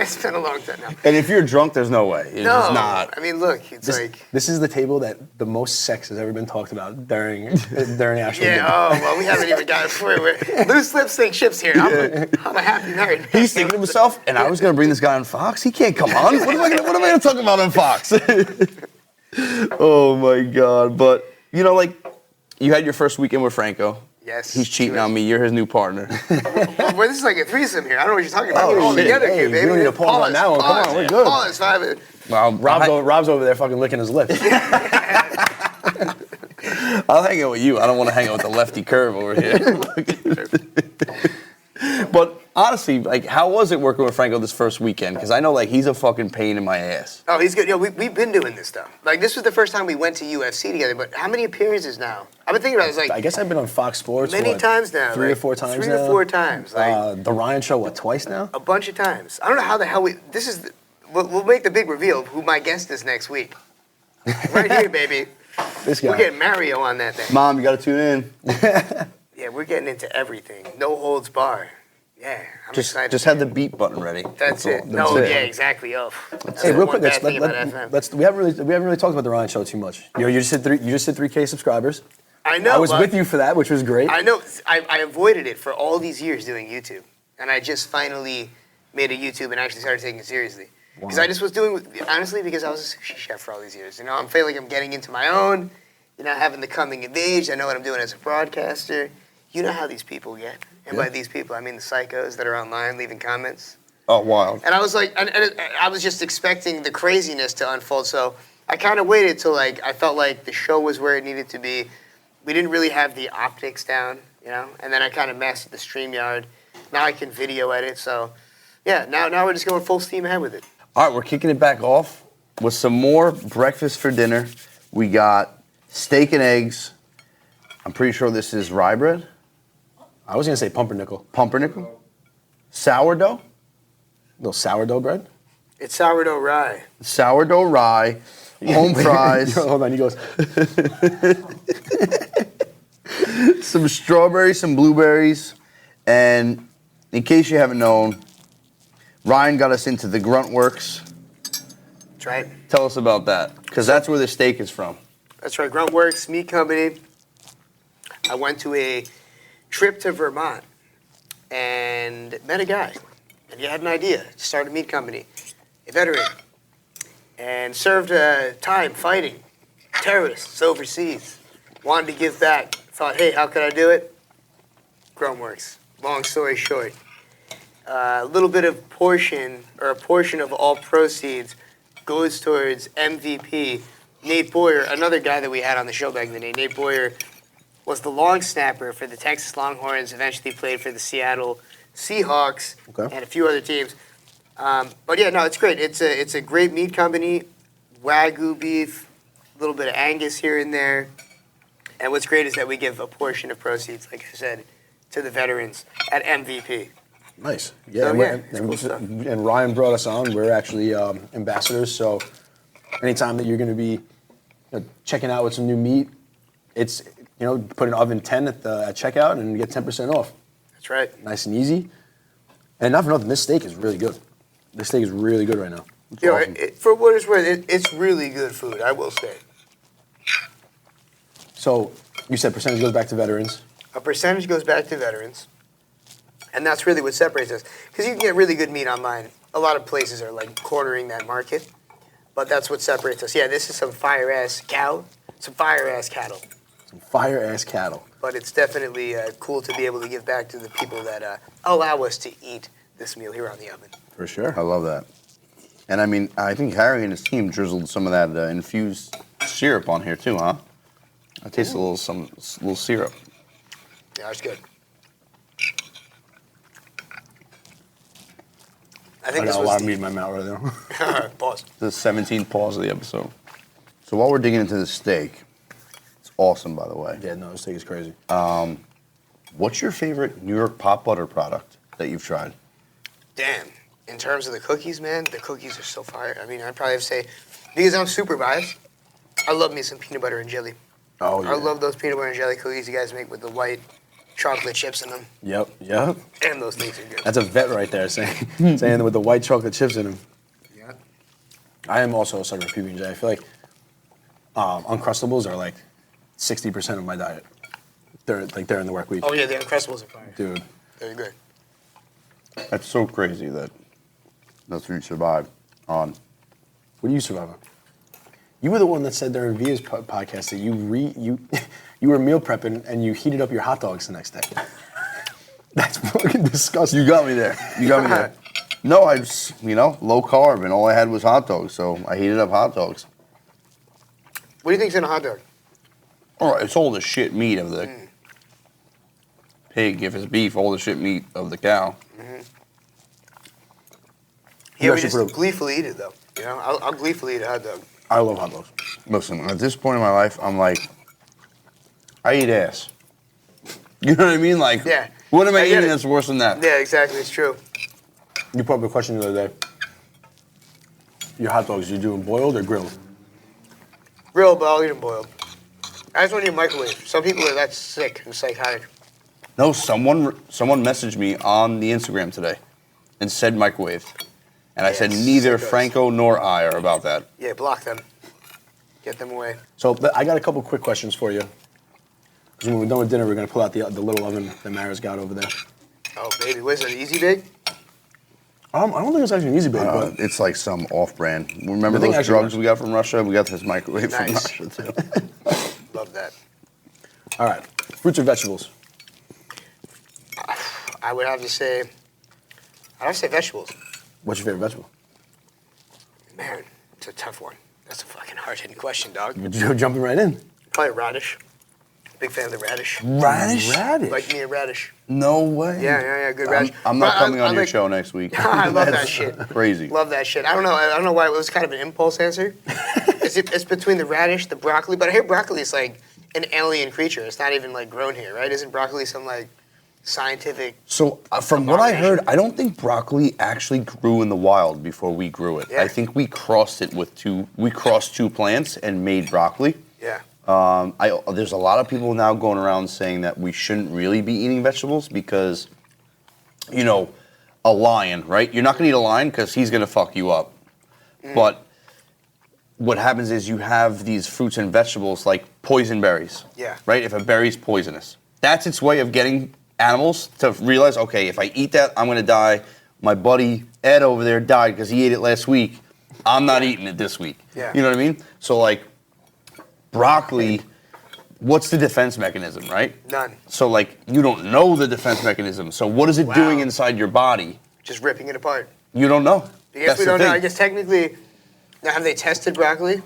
It's been a long time now. And if you're drunk, there's no way. It's No, just not. I mean, look, it's like. This is the table that the most sex has ever been talked about during actual. Yeah, oh, well, we haven't even gotten through it. Loose lips sink ships here. I'm a happy married. He's thinking to himself, and I was going to bring this guy on Fox. He can't come on. What am I going to talk about on Fox? Oh, my God. But, you know, like, you had your first weekend with Franco. Yes. He's cheating on me. You're his new partner. Well, this is like a threesome here. I don't know what you're talking about. Oh, We're all shit. together Hey, here, we baby. don't need to pause on that one. Come on, we're good. Pause, 5 minutes. Well, Rob's over there fucking licking his lips. I'll hang out with you. I don't want to hang out with the lefty curve over here. But honestly, like, how was it working with Franco this first weekend? Because I know, like, he's a fucking pain in my ass. Oh, he's good. Yo, we've been doing this stuff. Like, this was the first time we went to UFC together, but how many appearances now? I've been thinking about it. It's like I guess I've been on Fox Sports many times now. Three or like, four times 3 now. or 4 times. Like, The Ryan Show, what, twice now? a bunch of times. I don't know how the hell we. This is. We'll make the big reveal of who my guest is next week. Right here, baby. This guy. We're getting Mario on that thing. Mom, you got to tune in. Yeah, we're getting into everything. No holds bar. Yeah, I'm excited. Just have the beat button ready. That's it. all. No, That's it. yeah, exactly. Oh, that's Hey, the real one quick, bad thing about FM. we haven't really talked about the Ryan Show too much. You know, you just hit 3K subscribers. I know. I was but with you for that, which was great. I know. I avoided it for all these years doing YouTube, and I just finally made a YouTube and actually started taking it seriously. Because I just was doing, honestly, because I was a sushi chef for all these years. You know, I'm feeling like I'm getting into my own. You know, having the coming of age. I know what I'm doing as a broadcaster. You know how these people get. And by these people, I mean the psychos that are online leaving comments. Oh, wild. And I was like, and I was just expecting the craziness to unfold. So I kind of waited till like I felt like the show was where it needed to be. We didn't really have the optics down, you know. And then I kind of mastered the StreamYard. Now I can video edit. So yeah, now we're just going full steam ahead with it. All right, we're kicking it back off with some more breakfast for dinner. We got steak and eggs. I'm pretty sure this is rye bread. I was gonna say pumpernickel. Pumpernickel. Sourdough. Little sourdough bread. It's sourdough rye. Sourdough rye. Home fries. Hold on, he goes. Some strawberries, some blueberries. And in case you haven't known, Ryan got us into the Grunt Works. That's right. Tell us about that, because that's where the steak is from. That's right. Gruntworks Meat Company. I went to a trip to Vermont and met a guy, and he had an idea to start a meat company, a veteran, and served time fighting terrorists overseas. Wanted to give back. Thought, hey, how could I do it? Gruntworks. Long story short, a little bit of portion of all proceeds goes towards MVP. Nate Boyer, another guy that we had on the show back in the day. Nate Boyer was the long snapper for the Texas Longhorns, eventually played for the Seattle Seahawks and a few other teams. But yeah, no, it's great. It's a great meat company, Wagyu beef, a little bit of Angus here and there. And what's great is that we give a portion of proceeds, like I said, to the veterans at MVP. Nice. So, and, yeah, and- it's cool stuff. and Ryan brought us on. We're actually ambassadors, so anytime that you're going to be checking out with some new meat, it's put an oven 10 at checkout and get 10% off. That's right. Nice and easy. And not for nothing, this steak is really good. This steak is really good right now. It's You know, awesome. for what it's worth, it's really good food, I will say. So you said percentage goes back to veterans. A percentage goes back to veterans, and that's really what separates us. Because you can get really good meat online. A lot of places are like cornering that market, but that's what separates us. Yeah, this is some fire-ass cow, some fire-ass cattle, Some fire-ass cattle. but it's definitely cool to be able to give back to the people that allow us to eat this meal here on the oven. For sure. I love that. And I mean, I think Harry and his team drizzled some of that infused syrup on here too, huh? I taste a little syrup. Yeah, it's good. I I think this got a lot was of meat in my mouth right now. Pause. The 17th pause of the episode. So while we're digging into the steak, it's awesome, by the way. Yeah, no, this steak is crazy. What's your favorite New York pot butter product that you've tried? Damn. In terms of the cookies, man, the cookies are so fire. I mean, I'd probably have to say, because I'm super biased, I love me some peanut butter and jelly. Oh, yeah. I love those peanut butter and jelly cookies you guys make with the white chocolate chips in them. Yep. And those things are good. That's a vet right there saying with the white chocolate chips in them. Yeah. I am also a sucker for PB&J. I feel like Uncrustables are like 60% of my diet. During the work week. Oh, yeah, the Uncrustables are fire. Dude. They're good. That's so crazy that that's what you survived on. What do you survive on? You were the one that said during Via's podcast that you were meal prepping and you heated up your hot dogs the next day. That's fucking disgusting. You got me there. No, I just, low carb, and all I had was hot dogs, so I heated up hot dogs. What do you think's in a hot dog? All right, it's all the shit meat of the pig. If it's beef, all the shit meat of the cow. Yeah, we actually just gleefully eat it, though. I'll gleefully eat a hot dog. I love hot dogs. Listen, at this point in my life, I'm like, I eat ass. You know what I mean? Like, Yeah. What am I I get eating it. that's worse than that? Yeah, exactly. It's true. You put up a question the other day. Your hot dogs, you doing boiled or grilled? Grilled, but I'll eat them boiled. I just want to eat microwave. Some people are that sick and psychotic. No, someone messaged me on the Instagram today and said microwave. And I said Yes, neither sickos. Franco nor I are about that. Yeah, block them. Get them away. So I got a couple quick questions for you. Because when we're done with dinner, we're going to pull out the little oven that Mara's got over there. Oh, baby. What is it, Easy Bake? I don't think it's actually an easy bake, but It's like some off-brand. Remember The thing those actually drugs we got from Russia? We got this microwave Nice. from Russia, too. Love that. all right. Fruits or vegetables? I would have to say vegetables. What's your favorite vegetable? Man, it's a tough one. That's a fucking hard-hitting question, dog. You're jumping right in. Probably radish. Big fan of the radish. Radish? Like me a radish. No way. Yeah, good radish. I'm not But coming on I'm your like- show next week. I love that That's shit. Crazy. Love that shit. I don't know why it was kind of an impulse answer. It's between the radish, the broccoli, but I hear broccoli is like an alien creature. It's not even like grown here, right? Isn't broccoli some like scientific? So from what I heard, I don't think broccoli actually grew in the wild before we grew it. Yeah. I think we crossed two plants and made broccoli. Yeah. There's a lot of people now going around saying that we shouldn't really be eating vegetables because, a lion, right? You're not going to eat a lion because he's going to fuck you up. But what happens is you have these fruits and vegetables like poison berries. Yeah. Right? If a berry's poisonous. That's its way of getting animals to realize, okay, if I eat that, I'm going to die. My buddy Ed over there died because he ate it last week. I'm not eating it this week. Yeah. You know what I mean? So, like, broccoli, what's the defense mechanism, right? None. So, like, you don't know the defense mechanism. So, what is it doing inside your body? Just ripping it apart. You don't know. I guess That's we the don't know. thing. I guess technically, now have they tested broccoli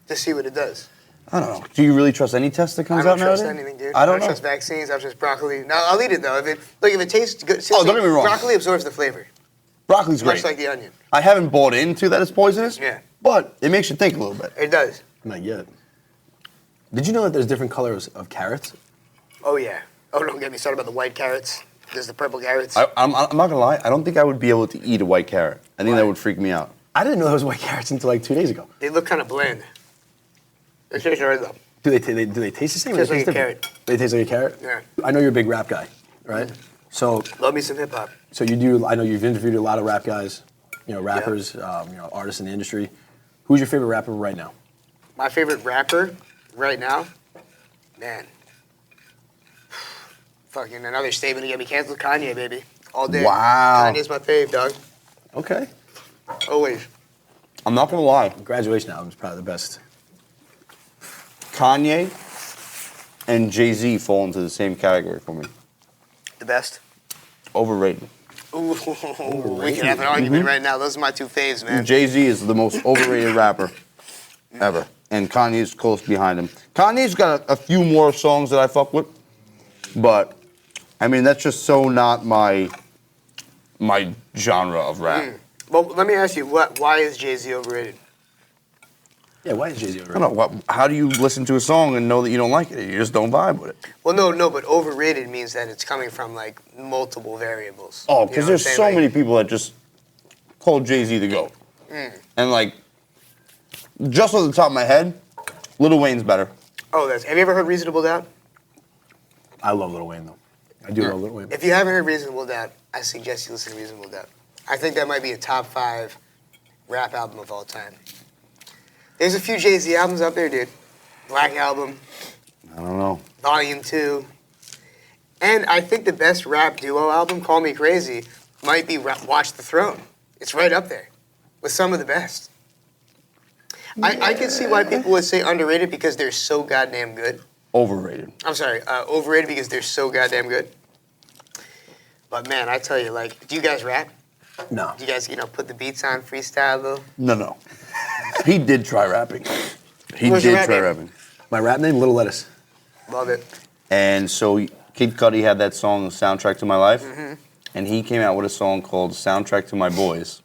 to see what it does? I don't know. Do you really trust any test that I comes don't out trust nowadays? anything, dude. I don't know. trust vaccines. I don't trust broccoli. No, I'll eat it though. If it tastes good. Oh, don't get me wrong. Broccoli absorbs the flavor, Broccoli's great. much like the onion. I haven't bought into that it's poisonous. Yeah. But it makes you think a little bit. It does. Not yet. Did you know that there's different colors of carrots? Oh yeah. Oh, don't get me started about the white carrots. There's the purple carrots. I'm not gonna lie. I don't think I would be able to eat a white carrot. I think Why? that would freak me out. I didn't know there was white carrots until like 2 days ago. They look kind of bland. They taste alright though. Do they taste the same? or Tastes they like a different? carrot. They taste like a carrot? Yeah. I know you're a big rap guy, right? So Love me some hip hop. I know you've interviewed a lot of rap guys, rappers, artists in the industry. Who's your favorite rapper right now? My favorite rapper right now, man. Fucking another statement to get me canceled. Kanye, baby. All day. Wow. Kanye's my fave, dog. Okay. Always. I'm not gonna lie. Graduation album is probably the best. Kanye and Jay-Z fall into the same category for me. The best. Overrated. Ooh, we can have an argument right now. Those are my two faves, man. Jay-Z is the most overrated rapper ever. And Kanye's close behind him. Kanye's got a few more songs that I fuck with. But, I mean, that's just so not my genre of rap. Well, let me ask you, why is Jay-Z overrated? Yeah, why is Jay-Z I overrated? don't know. How do you listen to a song and know that you don't like it? You just don't vibe with it. Well, no, but overrated means that it's coming from like multiple variables. Oh, You know because what there's I'm saying? so Like, many people that just call Jay-Z the GOAT. And like, just off the top of my head, Lil Wayne's better. Oh, have you ever heard Reasonable Doubt? I love Lil Wayne, though. I do love Lil Wayne. If you haven't heard Reasonable Doubt, I suggest you listen to Reasonable Doubt. I think that might be a top 5 rap album of all time. There's a few Jay-Z albums up there, dude. Black Album, I don't know. Volume 2. And I think the best rap duo album, Call Me Crazy, might be Watch the Throne. It's right up there with some of the best. I can see why people would say underrated because they're so goddamn good. Overrated. I'm sorry, overrated because they're so goddamn good. But man, I tell you, like, do you guys rap? No. Do you guys, put the beats on, freestyle though? No. He did try rapping. He What's your did rap try name? rapping. My rap name, Little Lettuce. Love it. And so Kid Cudi had that song, Soundtrack to My Life. And he came out with a song called Soundtrack to My Boys.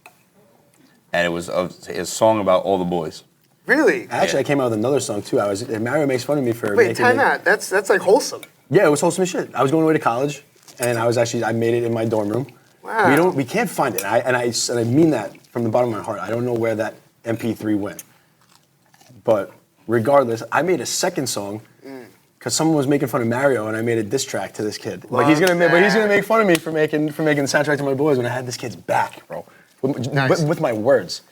And it was a song about all the boys. Really? Actually, I came out with another song, too. Mario makes fun of me for Wait, making time it. out. That's like wholesome. Yeah, it was wholesome as shit. I was going away to college, and I made it in my dorm room. Wow. We can't find it, and I mean that from the bottom of my heart. I don't know where that MP3 went. But regardless, I made a second song because someone was making fun of Mario, and I made a diss track to this kid. But he's gonna make fun of me for making the soundtrack to My Boys when I had this kid's back, bro, Nice. with my words.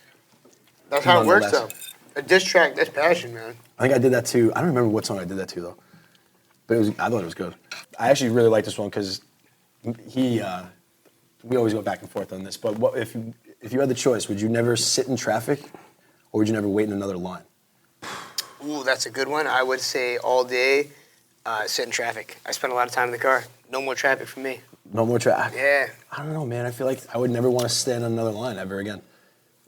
That's how it works, though. Nonetheless. A diss track, that's passion, man. I think I did that too. I don't remember what song I did that to though, but I thought it was good. I actually really like this one because we always go back and forth on this. But if you had the choice, would you never sit in traffic, or would you never wait in another line? Ooh, that's a good one. I would say all day, sit in traffic. I spend a lot of time in the car. No more traffic for me. No more traffic. Yeah. I don't know, man. I feel like I would never want to stand on another line ever again.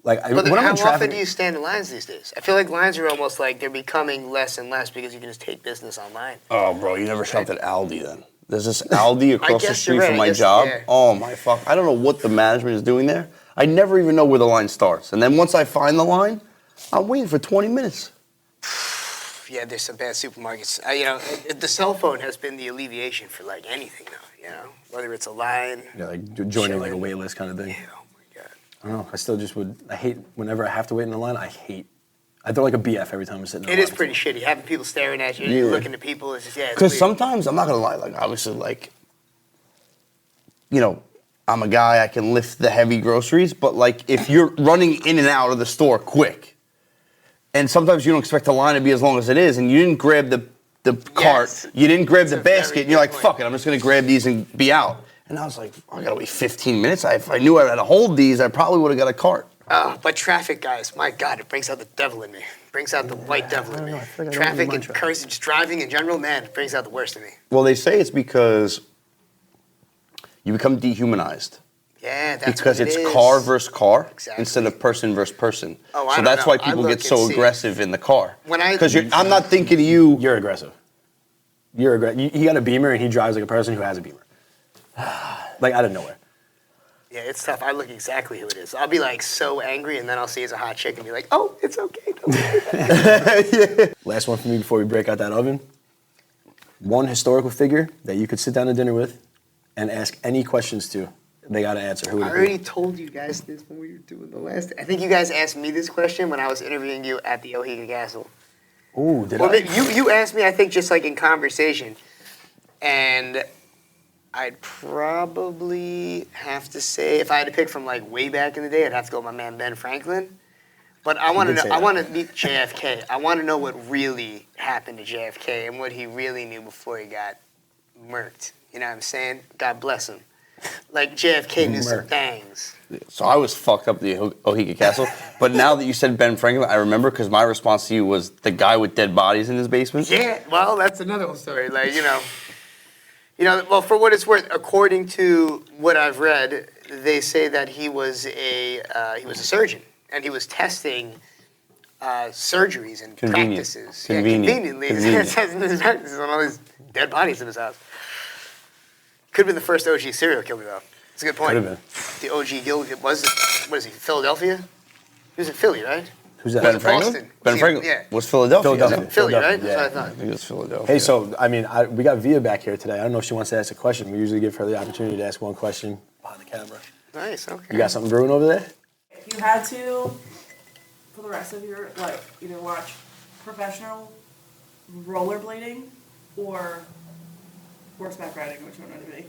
Like But when I'm how in traffic, often do you stand in lines these days? I feel like lines are almost like they're becoming less and less because you can just take business online. Oh, bro, you never shopped at Aldi then. There's this Aldi across the guess street you're from right. my Yes, job. yeah. Oh my fuck! I don't know what the management is doing there. I never even know where the line starts. And then once I find the line, I'm waiting for 20 minutes. Yeah, there's some bad supermarkets. The cell phone has been the alleviation for like anything now. Whether it's a line. yeah, like joining like a wait list kind of thing. Yeah, oh my god. I don't know. I still just would. I hate whenever I have to wait in a line. I throw like a BF every time I'm sitting in a It line. is pretty shitty. Having people staring at you, Yeah. looking at people, it's just, yeah, it's Because weird. sometimes, I'm not gonna lie, like obviously, like, I'm a guy, I can lift the heavy groceries, but like if you're running in and out of the store quick, and sometimes you don't expect the line to be as long as it is, and you didn't grab the cart, Yes. you didn't grab That's the a very basket, and you're like, good fuck point. it, I'm just gonna grab these and be out. And I was like, I gotta wait 15 minutes. If I knew I had to hold these, I probably would have got a cart. But traffic, guys, my God, it brings out the devil in me. Brings out the white devil in me. know, I feel like I don't Traffic really and mind curse, just driving in general, man, it brings out the worst in me. Well, they say it's because you become dehumanized. Yeah, that's Because what it it's is. car versus car Exactly. instead of person versus person. Oh, I so don't that's know. why I people look get so and see. aggressive in the car. When I- Because I'm not thinking of you. You're aggressive. You're aggressive. He got a Beamer and he drives like a person who has a Beamer. Like out of nowhere. Yeah, it's tough. I look exactly who it is. I'll be like so angry, and then I'll see it's a hot chick and be like, oh, it's okay. Don't worry about it." Last one for me before we break out that oven. One historical figure that you could sit down to dinner with and ask any questions to. They got to answer. Who would I it already be? told you guys this when we were doing the last. I think you guys asked me this question when I was interviewing you at the Ohiga Castle. Ooh, did Or I? maybe you asked me, I think, just like in conversation, and I'd probably have to say, if I had to pick from like way back in the day, I'd have to go with my man Ben Franklin. But I want to did know. say I that. want to meet JFK. I want to know what really happened to JFK and what he really knew before he got murked. You know what I'm saying? God bless him. Like JFK knew some Murked. things. So I was fucked up at the Ohiga Castle. But now that you said Ben Franklin, I remember because my response to you was the guy with dead bodies in his basement. Yeah, well, that's another whole story. Like, well, for what it's worth, according to what I've read, they say that he was a surgeon and he was testing surgeries and Convenient. practices. Convenient. Yeah, conveniently, Convenient. testing his practices on all these dead bodies in his house. Could have been the first OG serial killer, though. That's a good point. Could have The OG Gil what is he? Philadelphia? He was in Philly, right? Who's that? Ben Franklin? Boston. Ben Franklin Yeah. was Philadelphia. Philadelphia. wasn't it? Philly, right? Philadelphia, That's what I I thought. think it was Philadelphia. Hey, so I mean, we got Via back here today. I don't know if she wants to ask a question. We usually give her the opportunity to ask one question behind the camera. Nice, okay. You got something brewing over there? If you had to, for the rest of your life, either watch professional rollerblading or horseback riding, which one would it be?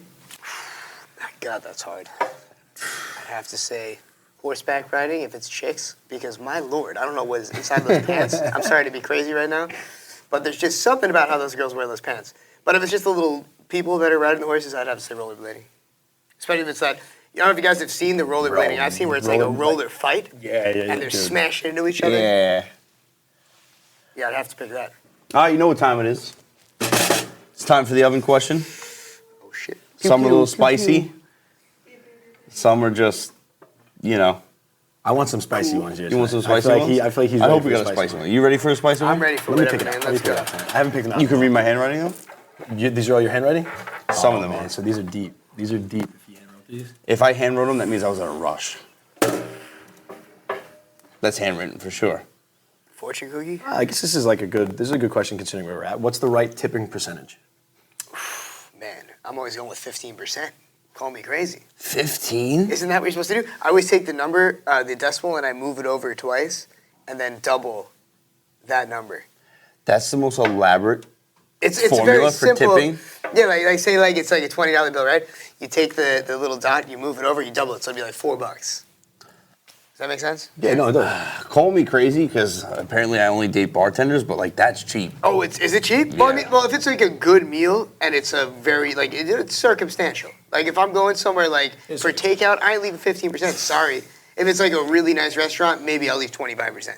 God, that's hard. I'd have to say horseback riding if it's chicks, because my lord, I don't know what is inside those pants. I'm sorry to be crazy right now, but there's just something about how those girls wear those pants. But if it's just the little people that are riding the horses, I'd have to say rollerblading. Especially if it's that, I don't know if you guys have seen the rollerblading. I've seen where it's like a roller fight, Yeah, and they're smashing into each other. Yeah. Yeah, I'd have to pick that. All right, you know what time it is. It's time for the oven question. Oh, shit. Some are a little spicy. Some are just, you know. I want some spicy ones here. You want some tonight. spicy ones? I feel like he's I ready hope for we a got a spicy one. You ready for a spicy one? I'm ready for Let me whatever, pick it man. up. Let me Let's pick it go. up. I haven't picked them out. You can read my handwriting though? These are all your handwriting? Some of them man, are. so these are deep. These are deep. If you handwrote these. If I handwrote them, that means I was in a rush. That's handwritten for sure. Fortune cookie? I guess this is a good question considering where we're at. What's the right tipping percentage? Man, I'm always going with 15%. Call me crazy. 15? Isn't that what you're supposed to do? I always take the number, the decimal, and I move it over twice, and then double that number. That's the most elaborate It's formula very for simple. tipping? Yeah, like say like it's like a $20 bill, right? You take the little dot, you move it over, you double it, so it'd be like $4. Does that make sense? Yeah, no, it does. Call me crazy because apparently I only date bartenders, but like that's cheap. Oh, is it cheap? Well, I mean, Yeah. well, if it's like a good meal and it's a very like it's circumstantial. Like if I'm going somewhere like for takeout, I ain't leaving 15%. Sorry. If it's like a really nice restaurant, maybe I'll leave 25%.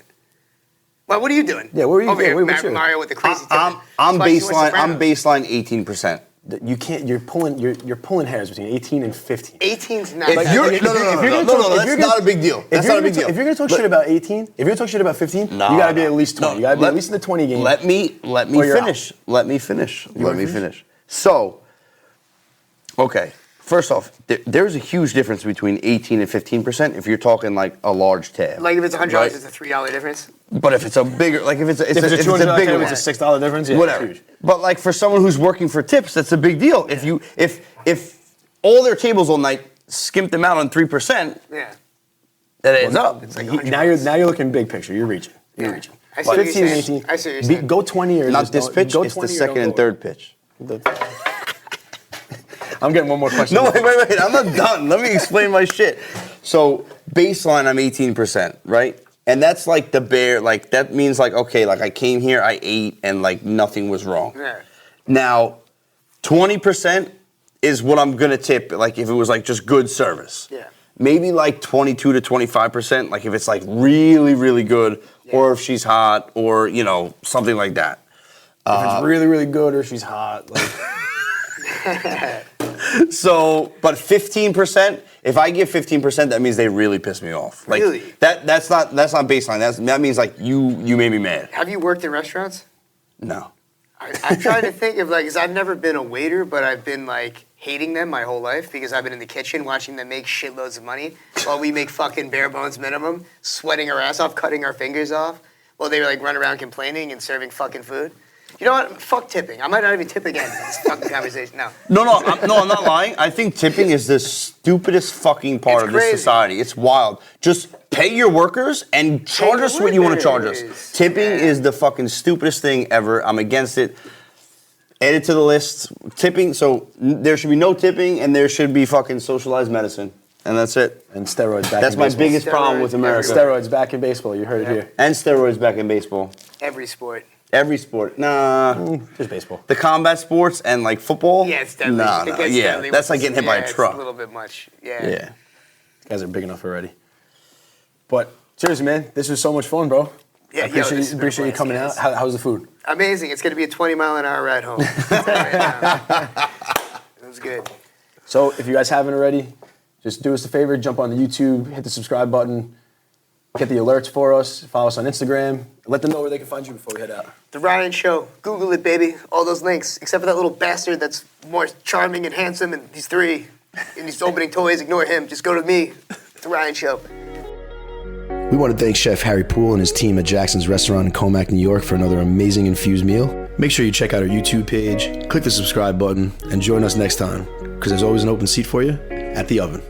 Well, what are you doing? Yeah, what are you over doing? here? Wait, what's your- Mario with the crazy. I'm Spicy baseline. I'm Sopranos. baseline 18%. You can't. You're pulling hairs between 18 and 15. 18's not. If bad. you're, if no, you're no, gonna talk- if that's you're not gonna- a big deal. If That's you're not a big gonna deal. If you're gonna talk shit about 18, if you're gonna talk shit about 15, you gotta be at least 20. You gotta be at least in the 20 game. Let me Or you're finish. Let me finish. Let me finish? finish. So, okay. First off, there's a huge difference between 18 and 15% if you're talking like a large tab. Like if it's $100, Right. it's a $3 difference. But if it's a bigger, like if it's a, if it's a $200 bigger tab, one, it's a $6 difference. Yeah, whatever. It's huge. But like for someone who's working for tips, that's a big deal. If all their tables all night skimp them out on 3%, Yeah. that adds up. It's like Now you're looking big picture. You're reaching. You're Yeah. reaching. I see what you're 15 and saying. 18. I see what you're saying. Go 20 or Not just this don't- pitch. Go It's the 20 or second don't and go third pitch. I'm getting one more question. No, wait. I'm not done. Let me explain my shit. So baseline, I'm 18%, right? And that's like the bare, like that means like, okay, like I came here, I ate, and like nothing was wrong. Yeah. Now, 20% is what I'm gonna tip, like if it was like just good service. Yeah. Maybe like 22 to 25%, like if it's like really, really good, or if she's hot, or you know, something like that. If it's really, really good or she's hot, like So, but 15%, if I give 15%, that means they really piss me off. Like Really? that's not baseline. That means like you made me mad. Have you worked in restaurants? No. I'm trying to think of like, cause I've never been a waiter, but I've been like hating them my whole life because I've been in the kitchen watching them make shitloads of money while we make fucking bare bones minimum, sweating our ass off, cutting our fingers off, while they like run around complaining and serving fucking food. You know what? Fuck tipping. I might not even tip again in this fucking conversation. No. I'm not lying. I think tipping is the stupidest fucking part It's of this crazy. society. It's wild. Just pay your workers and charge your us what you want to charge us. workers. Tipping Yeah. is the fucking stupidest thing ever. I'm against it. Add it to the list. Tipping. So there should be no tipping, and there should be fucking socialized medicine, and that's it. and steroids back. That's in my baseball. biggest problem with Steroids America. Steroids back in baseball. You heard it here. And steroids back in baseball. Every sport. Every sport. Nah. Just baseball. The combat sports and like football. Yeah, it's deadly. Nah, It nah. gets Yeah, deadly that's with like getting hit the- by yeah, a it's truck. a little bit much. Yeah. Yeah. You guys are big enough already. But seriously, man, this was so much fun, bro. Yeah, I yo, this has been a appreciate you blast, coming guys. out. How's the food? Amazing. It's gonna be a 20-mile-an-hour ride home. Right now. It was good. So if you guys haven't already, just do us a favor, jump on the YouTube, hit the subscribe button, get the alerts for us, follow us on Instagram, let them know where they can find you before we head out. The Ryan Show. Google it, baby. All those links, except for that little bastard that's more charming and handsome, and he's 3, and he's opening toys. Ignore him. Just go to me. The Ryan Show. We want to thank Chef Harry Poole and his team at Jackson's Restaurant in Comac, New York for another amazing infused meal. Make sure you check out our YouTube page, click the subscribe button, and join us next time, because there's always an open seat for you at the oven.